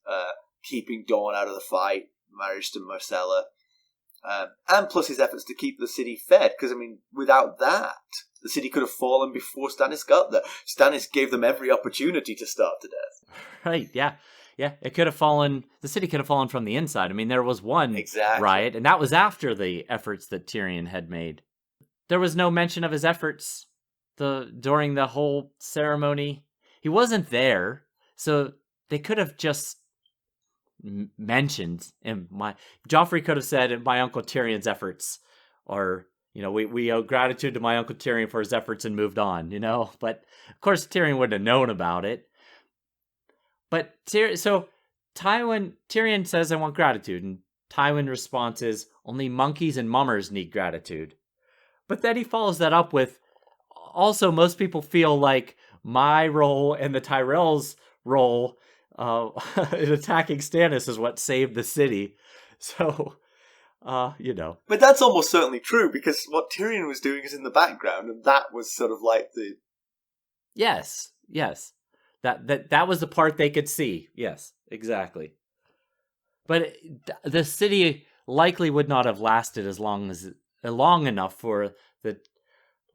keeping Dawn out of the fight, marriage to Marcella, and plus his efforts to keep the city fed. Because, I mean, without that, the city could have fallen before Stannis got there. Stannis gave them every opportunity to starve to death. Right, yeah. Yeah, it could have fallen, the city could have fallen from the inside. I mean, there was one riot, and that was after the efforts that Tyrion had made. There was no mention of his efforts during the whole ceremony. He wasn't there, so they could have just mentioned, and Joffrey could have said, my Uncle Tyrion's efforts, or, we owe gratitude to my Uncle Tyrion for his efforts and moved on, But, of course, Tyrion wouldn't have known about it. But, so, Tyrion says, I want gratitude, and Tywin responds is, only monkeys and mummers need gratitude. But then he follows that up with, also, most people feel like my role and the Tyrells' role in attacking Stannis is what saved the city. So, But that's almost certainly true, because what Tyrion was doing is in the background, and that was sort of like the... Yes. That was the part they could see. Yes, exactly. But the city likely would not have lasted long enough for the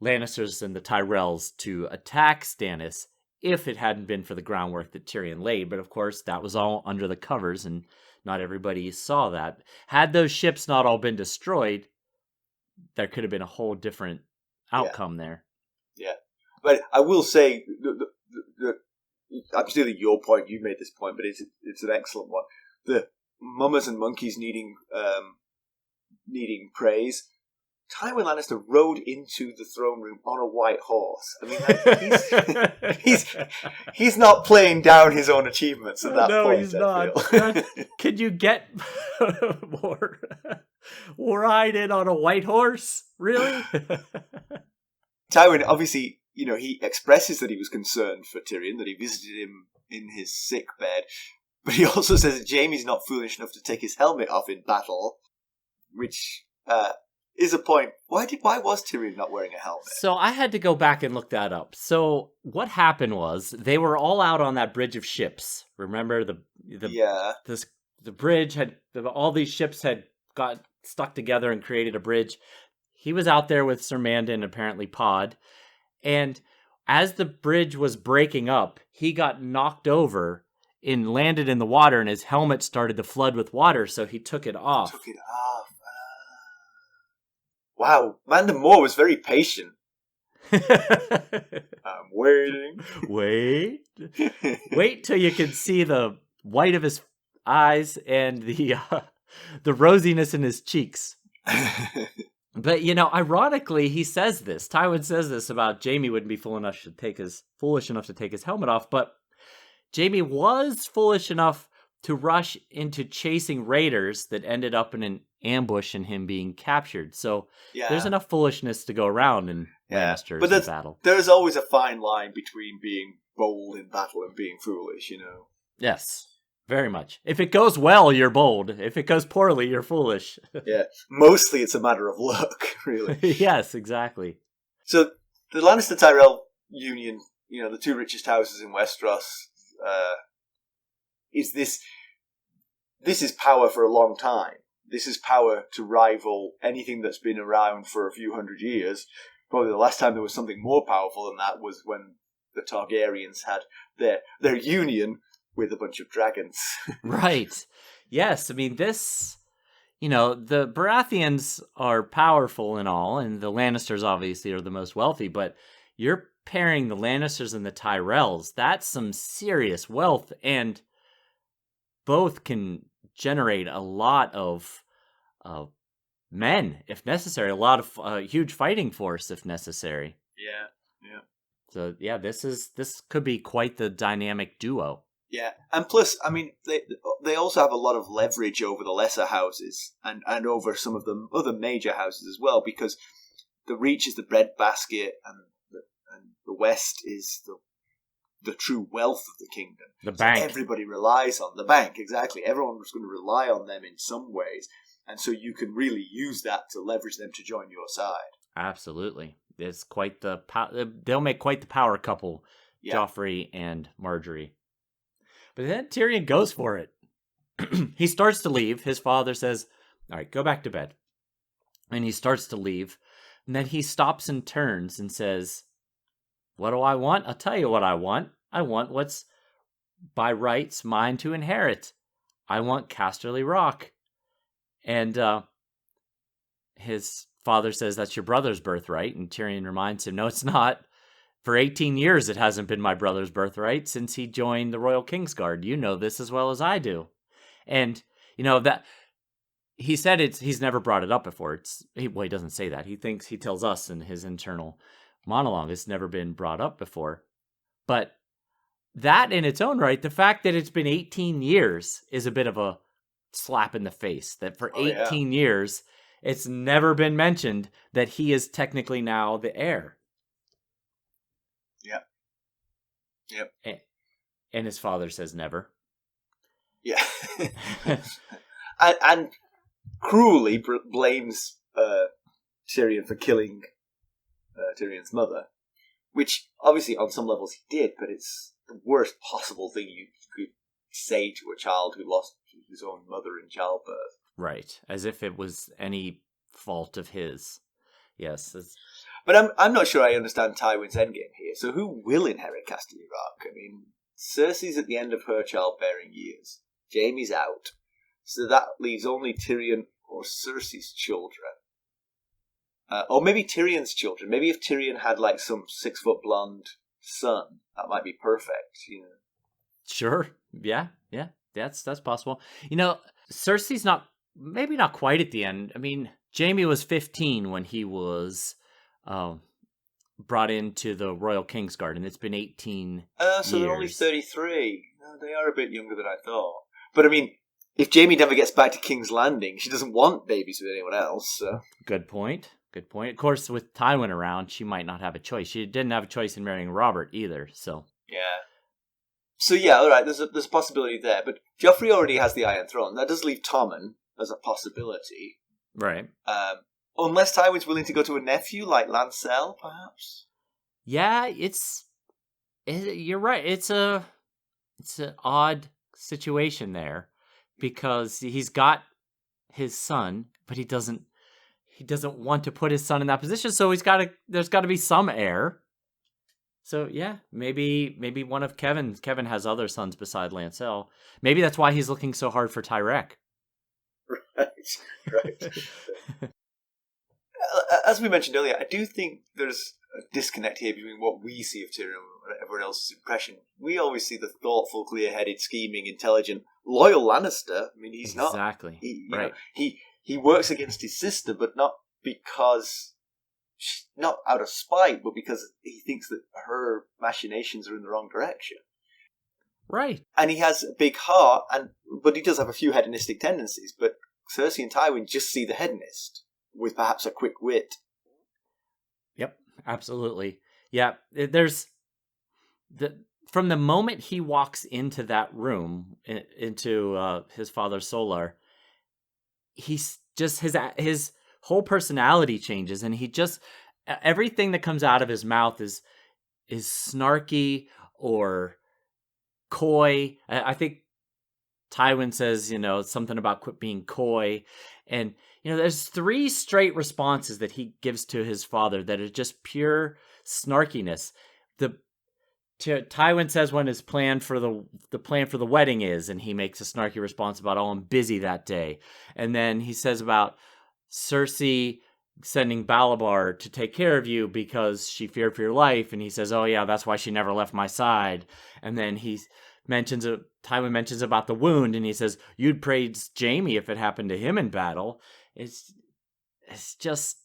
Lannisters and the Tyrells to attack Stannis if it hadn't been for the groundwork that Tyrion laid. But of course, that was all under the covers, and not everybody saw that. Had those ships not all been destroyed, there could have been a whole different outcome there. Yeah. But I will say, I'm stealing your point, you made this point, but it's an excellent one. The mummers and monkeys needing praise. Tywin Lannister rode into the throne room on a white horse. I mean, he's not playing down his own achievements at that point. No, he's not. Can you get more riding on a white horse? Really? Tywin, obviously, he expresses that he was concerned for Tyrion, that he visited him in his sick bed, but he also says that Jaime's not foolish enough to take his helmet off in battle, which... is a point. Why was Tyrion not wearing a helmet? So I had to go back and look that up. So what happened was they were all out on that bridge of ships. Remember the bridge all these ships had got stuck together and created a bridge. He was out there with Ser Mandon, apparently Pod, and as the bridge was breaking up, he got knocked over and landed in the water, and his helmet started to flood with water, so he took it off. Wow, Mandon Moore was very patient. I'm waiting. Wait till you can see the white of his eyes and the rosiness in his cheeks. But, ironically, he says this. Tywin says this about Jaime wouldn't be foolish enough to take his helmet off, but Jaime was foolish enough to rush into chasing raiders that ended up in an ambush and him being captured. So there's enough foolishness to go around in Lannisters in battle. There's always a fine line between being bold in battle and being foolish, Yes, very much. If it goes well, you're bold. If it goes poorly, you're foolish. Yeah, mostly it's a matter of luck, really. Yes, exactly. So the Lannister-Tyrell union, the two richest houses in Westeros, is this is power for a long time. This is power to rival anything that's been around for a few hundred years. Probably the last time there was something more powerful than that was when the Targaryens had their union with a bunch of dragons. Right. Yes, I mean, this... the Baratheons are powerful and all, and the Lannisters obviously are the most wealthy, but you're pairing the Lannisters and the Tyrells. That's some serious wealth, and both can generate a lot of men, if necessary, a lot of huge fighting force, if necessary. Yeah. So, this could be quite the dynamic duo. Yeah, and plus, I mean, they also have a lot of leverage over the lesser houses and over some of the other major houses as well, because the Reach is the breadbasket, and the West is the true wealth of the kingdom. The bank. Everybody relies on the bank, exactly. Everyone was going to rely on them in some ways, and so you can really use that to leverage them to join your side. Absolutely. It's quite the they'll make quite the power couple, Yeah. Joffrey and Marjorie. But then Tyrion goes for it. He starts to leave. His father says, "All right, go back to bed." And he starts to leave. And then he stops and turns and says, "What do I want? I'll tell you what I want. I want what's by rights mine to inherit. I want Casterly Rock." And his father says, "That's your brother's birthright." And Tyrion reminds him, "No, it's not. For 18 years, it hasn't been my brother's birthright since he joined the Royal Kingsguard. You know this as well as I do." And, that he said he's never brought it up before. He doesn't say that. He tells us in his internal monologue, it's never been brought up before. But that in its own right, the fact that it's been 18 years is a bit of a slap in the face. That for 18 years, it's never been mentioned that he is technically now the heir. Yep. And his father says never. Yeah. and cruelly blames Tyrion for killing Tyrion's mother, which obviously on some levels he did, but it's the worst possible thing you could say to a child who lost his own mother in childbirth. Right, as if it was any fault of his. Yes. But I'm not sure I understand Tywin's endgame here. So who will inherit Casterly Rock? I mean, Cersei's at the end of her childbearing years. Jaime's out. So that leaves only Tyrion or Cersei's children. Or maybe Tyrion's children. Maybe if Tyrion had like some 6-foot blonde son, that might be perfect. Sure. Yeah. That's possible. Cersei's maybe not quite at the end. I mean, Jaime was 15 when he was brought into the Royal Kingsguard, and it's been 18 so years. They're only 33. They are a bit younger than I thought. But I mean, if Jaime never gets back to King's Landing, she doesn't want babies with anyone else. So. Good point. Of course, with Tywin around, she might not have a choice. She didn't have a choice in marrying Robert either. So yeah, all right. There's a possibility there, but Joffrey already has the Iron Throne. That does leave Tommen as a possibility, right? Unless Tywin's willing to go to a nephew like Lancel, perhaps. Yeah, you're right. It's an odd situation there because he's got his son, but he doesn't want to put his son in that position. So there's got to be some heir. So yeah, maybe one of Kevin has other sons beside Lancel. Maybe that's why he's looking so hard for Tyrek. Right. As we mentioned earlier, I do think there's a disconnect here between what we see of Tyrion and everyone else's impression. We always see the thoughtful, clear-headed, scheming, intelligent, loyal Lannister. I mean, he's not exactly right. He works against his sister, but not out of spite, but because he thinks that her machinations are in the wrong direction. Right. And he has a big heart, but he does have a few hedonistic tendencies. But Cersei and Tywin just see the hedonist with perhaps a quick wit. Yep, absolutely. Yeah, there's from the moment he walks into that room, into his father's solar, he's just his whole personality changes, and he just everything that comes out of his mouth is snarky or coy. I think Tywin says, something about quit being coy. And, there's 3 straight responses that he gives to his father that are just pure snarkiness. Tywin says when his plan for the wedding is, and he makes a snarky response about, "Oh, I'm busy that day." And then he says about Cersei sending Balabar to take care of you because she feared for your life. And he says, "Oh yeah, that's why she never left my side." And then Tywin mentions about the wound, and he says, "You'd praise Jaime if it happened to him in battle." It's just,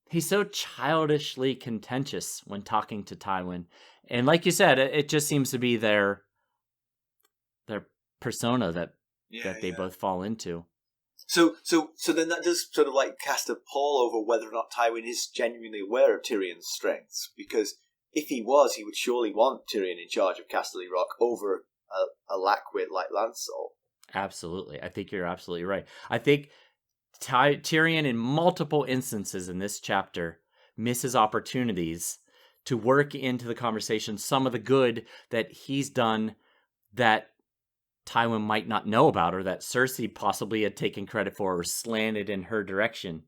he's so childishly contentious when talking to Tywin. And like you said, it just seems to be their persona that they both fall into. So then that does sort of like cast a pall over whether or not Tywin is genuinely aware of Tyrion's strengths. Because if he was, he would surely want Tyrion in charge of Casterly Rock over a lackwit like Lancel. Absolutely. I think you're absolutely right. I think Tyrion, in multiple instances in this chapter, misses opportunities to work into the conversation some of the good that he's done that Tywin might not know about, or that Cersei possibly had taken credit for or slanted in her direction.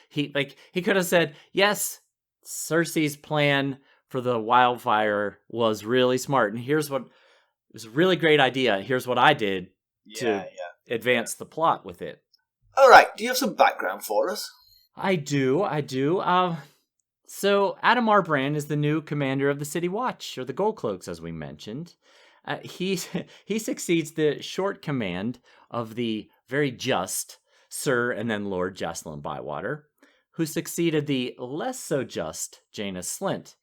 He could have said, yes, Cersei's plan for the wildfire was really smart, and it was a really great idea. Here's what I did to advance the plot with it. All right, do you have some background for us? I do. So Adam R. Brand is the new commander of the City Watch, or the Goldcloaks, as we mentioned. He succeeds the short command of the very just Sir and then Lord Jacelyn Bywater, who succeeded the less so just Jaina Slynt.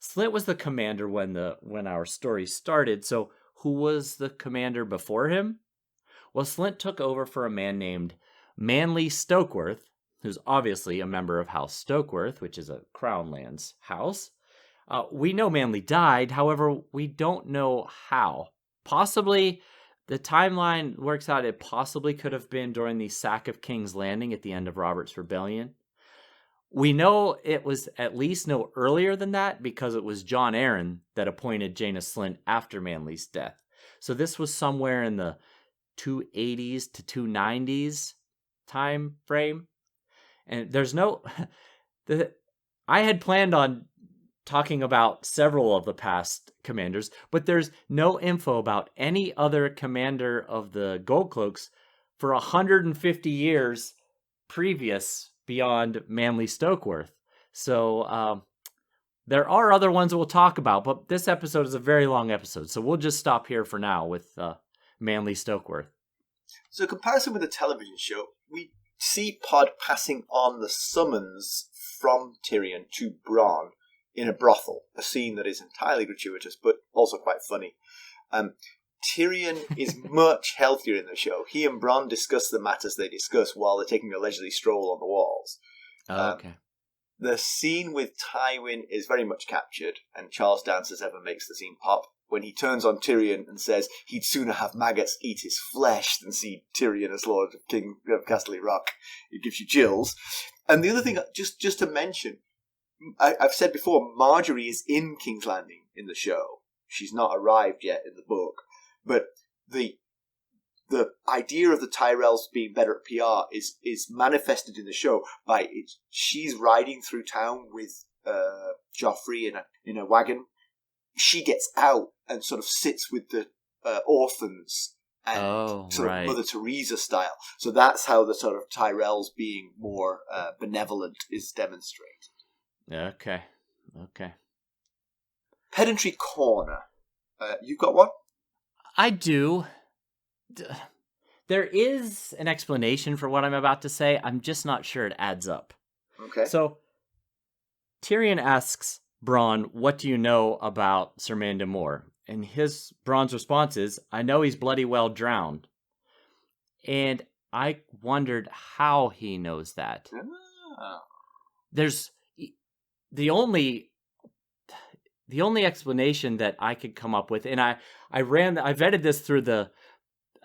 Slynt was the commander when our story started. So who was the commander before him? Well, Slynt took over for a man named Manly Stokeworth, who's obviously a member of House Stokeworth, which is a Crown Lands house. We know Manly died, however, we don't know how. Possibly, the timeline works out, it possibly could have been during the sack of King's Landing at the end of Robert's Rebellion. We know it was at least no earlier than that because it was Jon Arryn that appointed Jaina Slynt after Manly's death. So this was somewhere in the 280s to 290s time frame. And there's no... I had planned on talking about several of the past commanders, but there's no info about any other commander of the Goldcloaks for 150 years previous beyond Manly Stokeworth. So there are other ones that we'll talk about, but this episode is a very long episode, so we'll just stop here for now with Manly Stokeworth. So in comparison with the television show, we see Pod passing on the summons from Tyrion to Bronn in a brothel, a scene that is entirely gratuitous, but also quite funny. Tyrion is much healthier in the show. He and Bronn discuss the matters they discuss while they're taking a leisurely stroll on the walls. Okay. The scene with Tywin is very much captured, and Charles Dance as ever makes the scene pop when he turns on Tyrion and says he'd sooner have maggots eat his flesh than see Tyrion as Lord of King of Casterly Rock. It gives you chills. And the other thing, just to mention, I've said before, Marjorie is in King's Landing in the show. She's not arrived yet in the book. But the idea of the Tyrells being better at PR is manifested in the show by she's riding through town with Joffrey in a wagon. She gets out and sort of sits with the orphans and of Mother Teresa style. So that's how the sort of Tyrells being more benevolent is demonstrated. Okay. Pedantry corner. You've got one? I do. There is an explanation for what I'm about to say. I'm just not sure it adds up. Okay. So, Tyrion asks Bronn, what do you know about Ser Mandon Moore? And Bronn's response is, I know he's bloody well drowned. And I wondered how he knows that. Oh. There's the only explanation that I could come up with, and I vetted this through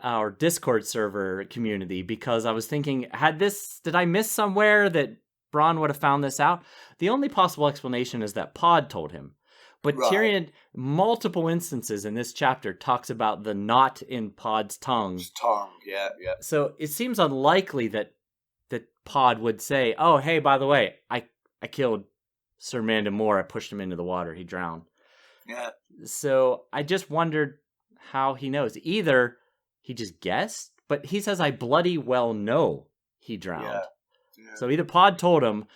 our Discord server community because I was thinking, did I miss somewhere that Bronn would have found this out? The only possible explanation is that Pod told him. But right. Tyrion, multiple instances in this chapter, talks about the knot in Pod's tongue. His tongue, yeah. So it seems unlikely that Pod would say, oh, hey, by the way, I killed Ser Mandon Moore. I pushed him into the water. He drowned. Yeah. So I just wondered how he knows. Either he just guessed, but he says, I bloody well know he drowned. Yeah. So either Pod told him,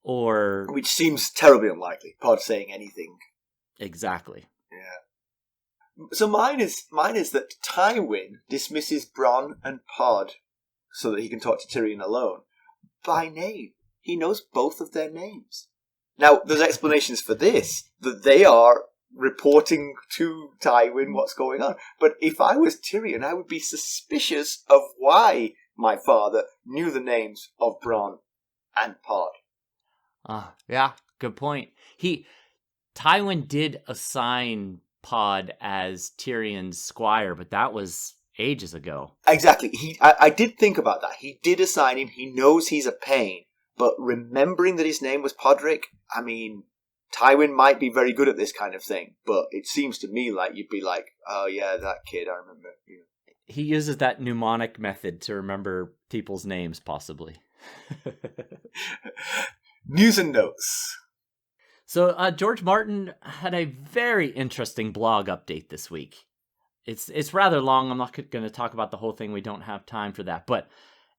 or... Which seems terribly unlikely, Pod saying anything. Exactly. Yeah. So mine is that Tywin dismisses Bronn and Pod so that he can talk to Tyrion alone by name. He knows both of their names. Now, there's explanations for this, that they are reporting to Tywin what's going on. But if I was Tyrion, I would be suspicious of why my father knew the names of Bronn and Pod. Yeah, good point. Tywin did assign Pod as Tyrion's squire, but that was ages ago. Exactly. I did think about that. He did assign him. He knows he's a pain. But remembering that his name was Podrick, I mean, Tywin might be very good at this kind of thing, but it seems to me like you'd be like, oh yeah, that kid, I remember. You know. He uses that mnemonic method to remember people's names, possibly. News and notes. So George Martin had a very interesting blog update this week. It's rather long. I'm not going to talk about the whole thing. We don't have time for that, but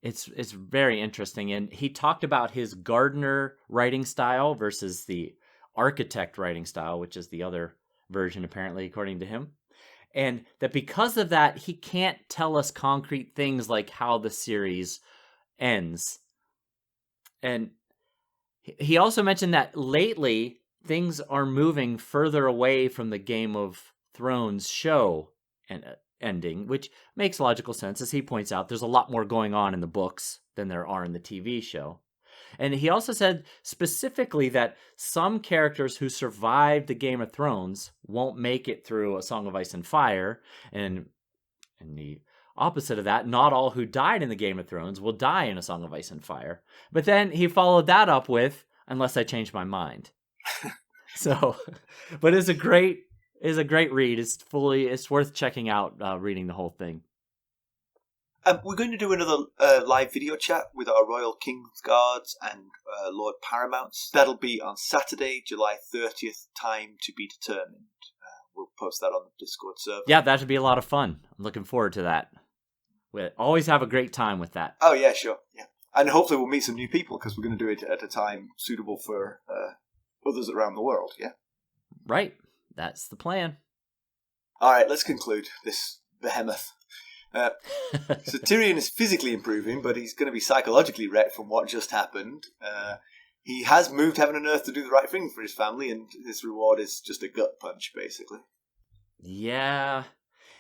it's very interesting. And he talked about his gardener writing style versus the architect writing style, which is the other version, apparently, according to him. And that because of that, he can't tell us concrete things like how the series ends. And he also mentioned that lately things are moving further away from the Game of Thrones show and ending, which makes logical sense. As he points out, there's a lot more going on in the books than there are in the TV show. And he also said specifically that some characters who survived the Game of Thrones won't make it through A Song of Ice and Fire. And the opposite of that, not all who died in the Game of Thrones will die in A Song of Ice and Fire. But then he followed that up with, unless I change my mind. So, but it's a great read. It's worth checking out, reading the whole thing. We're going to do another live video chat with our Royal Kingsguards and Lord Paramounts. That'll be on Saturday, July 30th, time to be determined. We'll post that on the Discord server. Yeah, that should be a lot of fun. I'm looking forward to that. We always have a great time with that. Oh, yeah, sure. Yeah. And hopefully we'll meet some new people, because we're going to do it at a time suitable for others around the world, yeah? Right. That's the plan. All right, let's conclude this behemoth. So Tyrion is physically improving, but he's going to be psychologically wrecked from what just happened. He has moved heaven and earth to do the right thing for his family, and his reward is just a gut punch, basically. Yeah.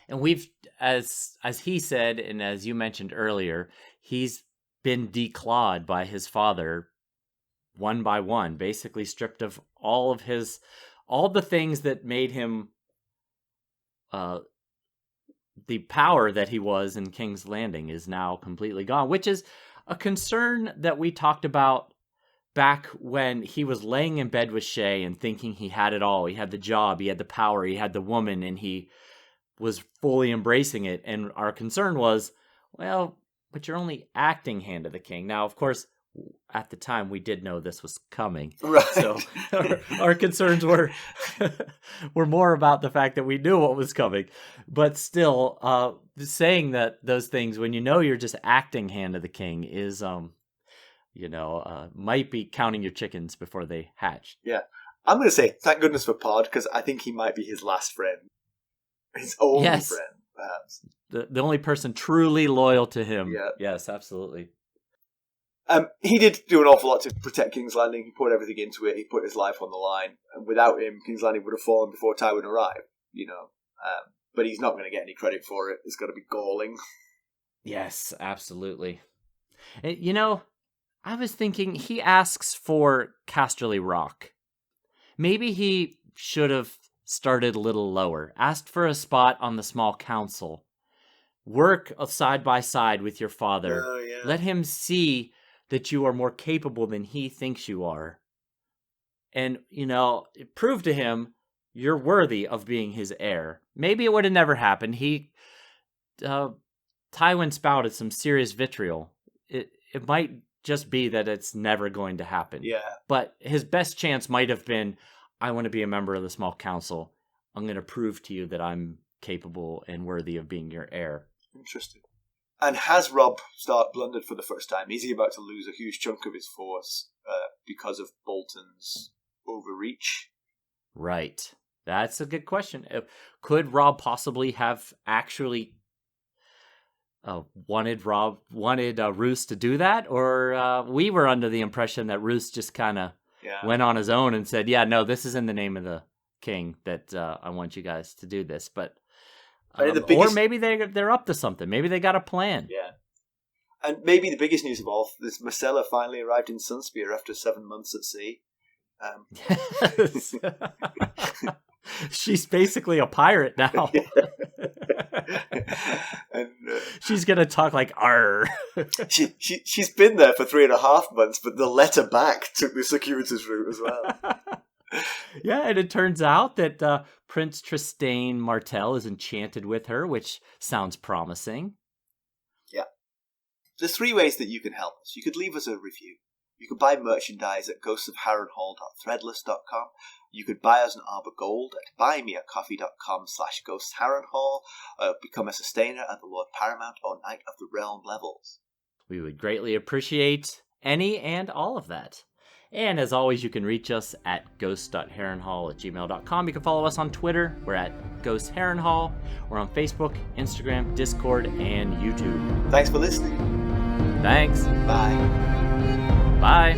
And we've, as he said, and as you mentioned earlier, he's been declawed by his father one by one, basically stripped of all the things that made him the power that he was in King's Landing is now completely gone, which is a concern that we talked about back when he was laying in bed with Shay and thinking he had it all. He had the job, he had the power, he had the woman, and he was fully embracing it. And our concern was, well, but you're only acting hand of the king. Now, of course, at the time, we did know this was coming. Right. So our concerns were more about the fact that we knew what was coming. But still, saying that those things when you know you're just acting hand of the king is, might be counting your chickens before they hatch. Yeah. I'm going to say, thank goodness for Pod, because I think he might be his last friend. His only friend, perhaps. The only person truly loyal to him. Yeah. Yes, absolutely. He did do an awful lot to protect King's Landing. He put everything into it. He put his life on the line. And without him, King's Landing would have fallen before Tywin arrived, But he's not going to get any credit for it. It's got to be galling. Yes, absolutely. I was thinking he asks for Casterly Rock. Maybe he should have started a little lower. Asked for a spot on the small council. Work side by side with your father. Oh, yeah. Let him see that you are more capable than he thinks you are. And, prove to him you're worthy of being his heir. Maybe it would have never happened. Tywin spouted some serious vitriol. It might just be that it's never going to happen. Yeah. But his best chance might have been, I want to be a member of the small council. I'm going to prove to you that I'm capable and worthy of being your heir. Interesting. And has Robb Stark blundered for the first time? Is he about to lose a huge chunk of his force because of Bolton's overreach? Right. That's a good question. Could Robb possibly have actually wanted Roose to do that? Or we were under the impression that Roose just kind of went on his own and said, yeah, no, this is in the name of the king that I want you guys to do this. But or maybe they're up to something. Maybe they got a plan. Yeah. And maybe the biggest news of all, this Myrcella finally arrived in Sunspear after 7 months at sea. She's basically a pirate now. And she's gonna talk like "arr." she's been there for 3.5 months, but the letter back took the circuitous route as well. Yeah, and it turns out that Prince Trystane Martell is enchanted with her, which sounds promising. Yeah. There's 3 ways that you can help us. You could leave us a review. You could buy merchandise at ghostsofharrenhal.threadless.com. You could buy us an Arbor Gold at buymeacoffee.com/ghostsharrenhal, or become a sustainer at the Lord Paramount or Knight of the Realm levels. We would greatly appreciate any and all of that. And as always, you can reach us at ghost.harrenhal@gmail.com. You can follow us on Twitter. We're at ghostharrenhal. We're on Facebook, Instagram, Discord, and YouTube. Thanks for listening. Thanks. Bye. Bye.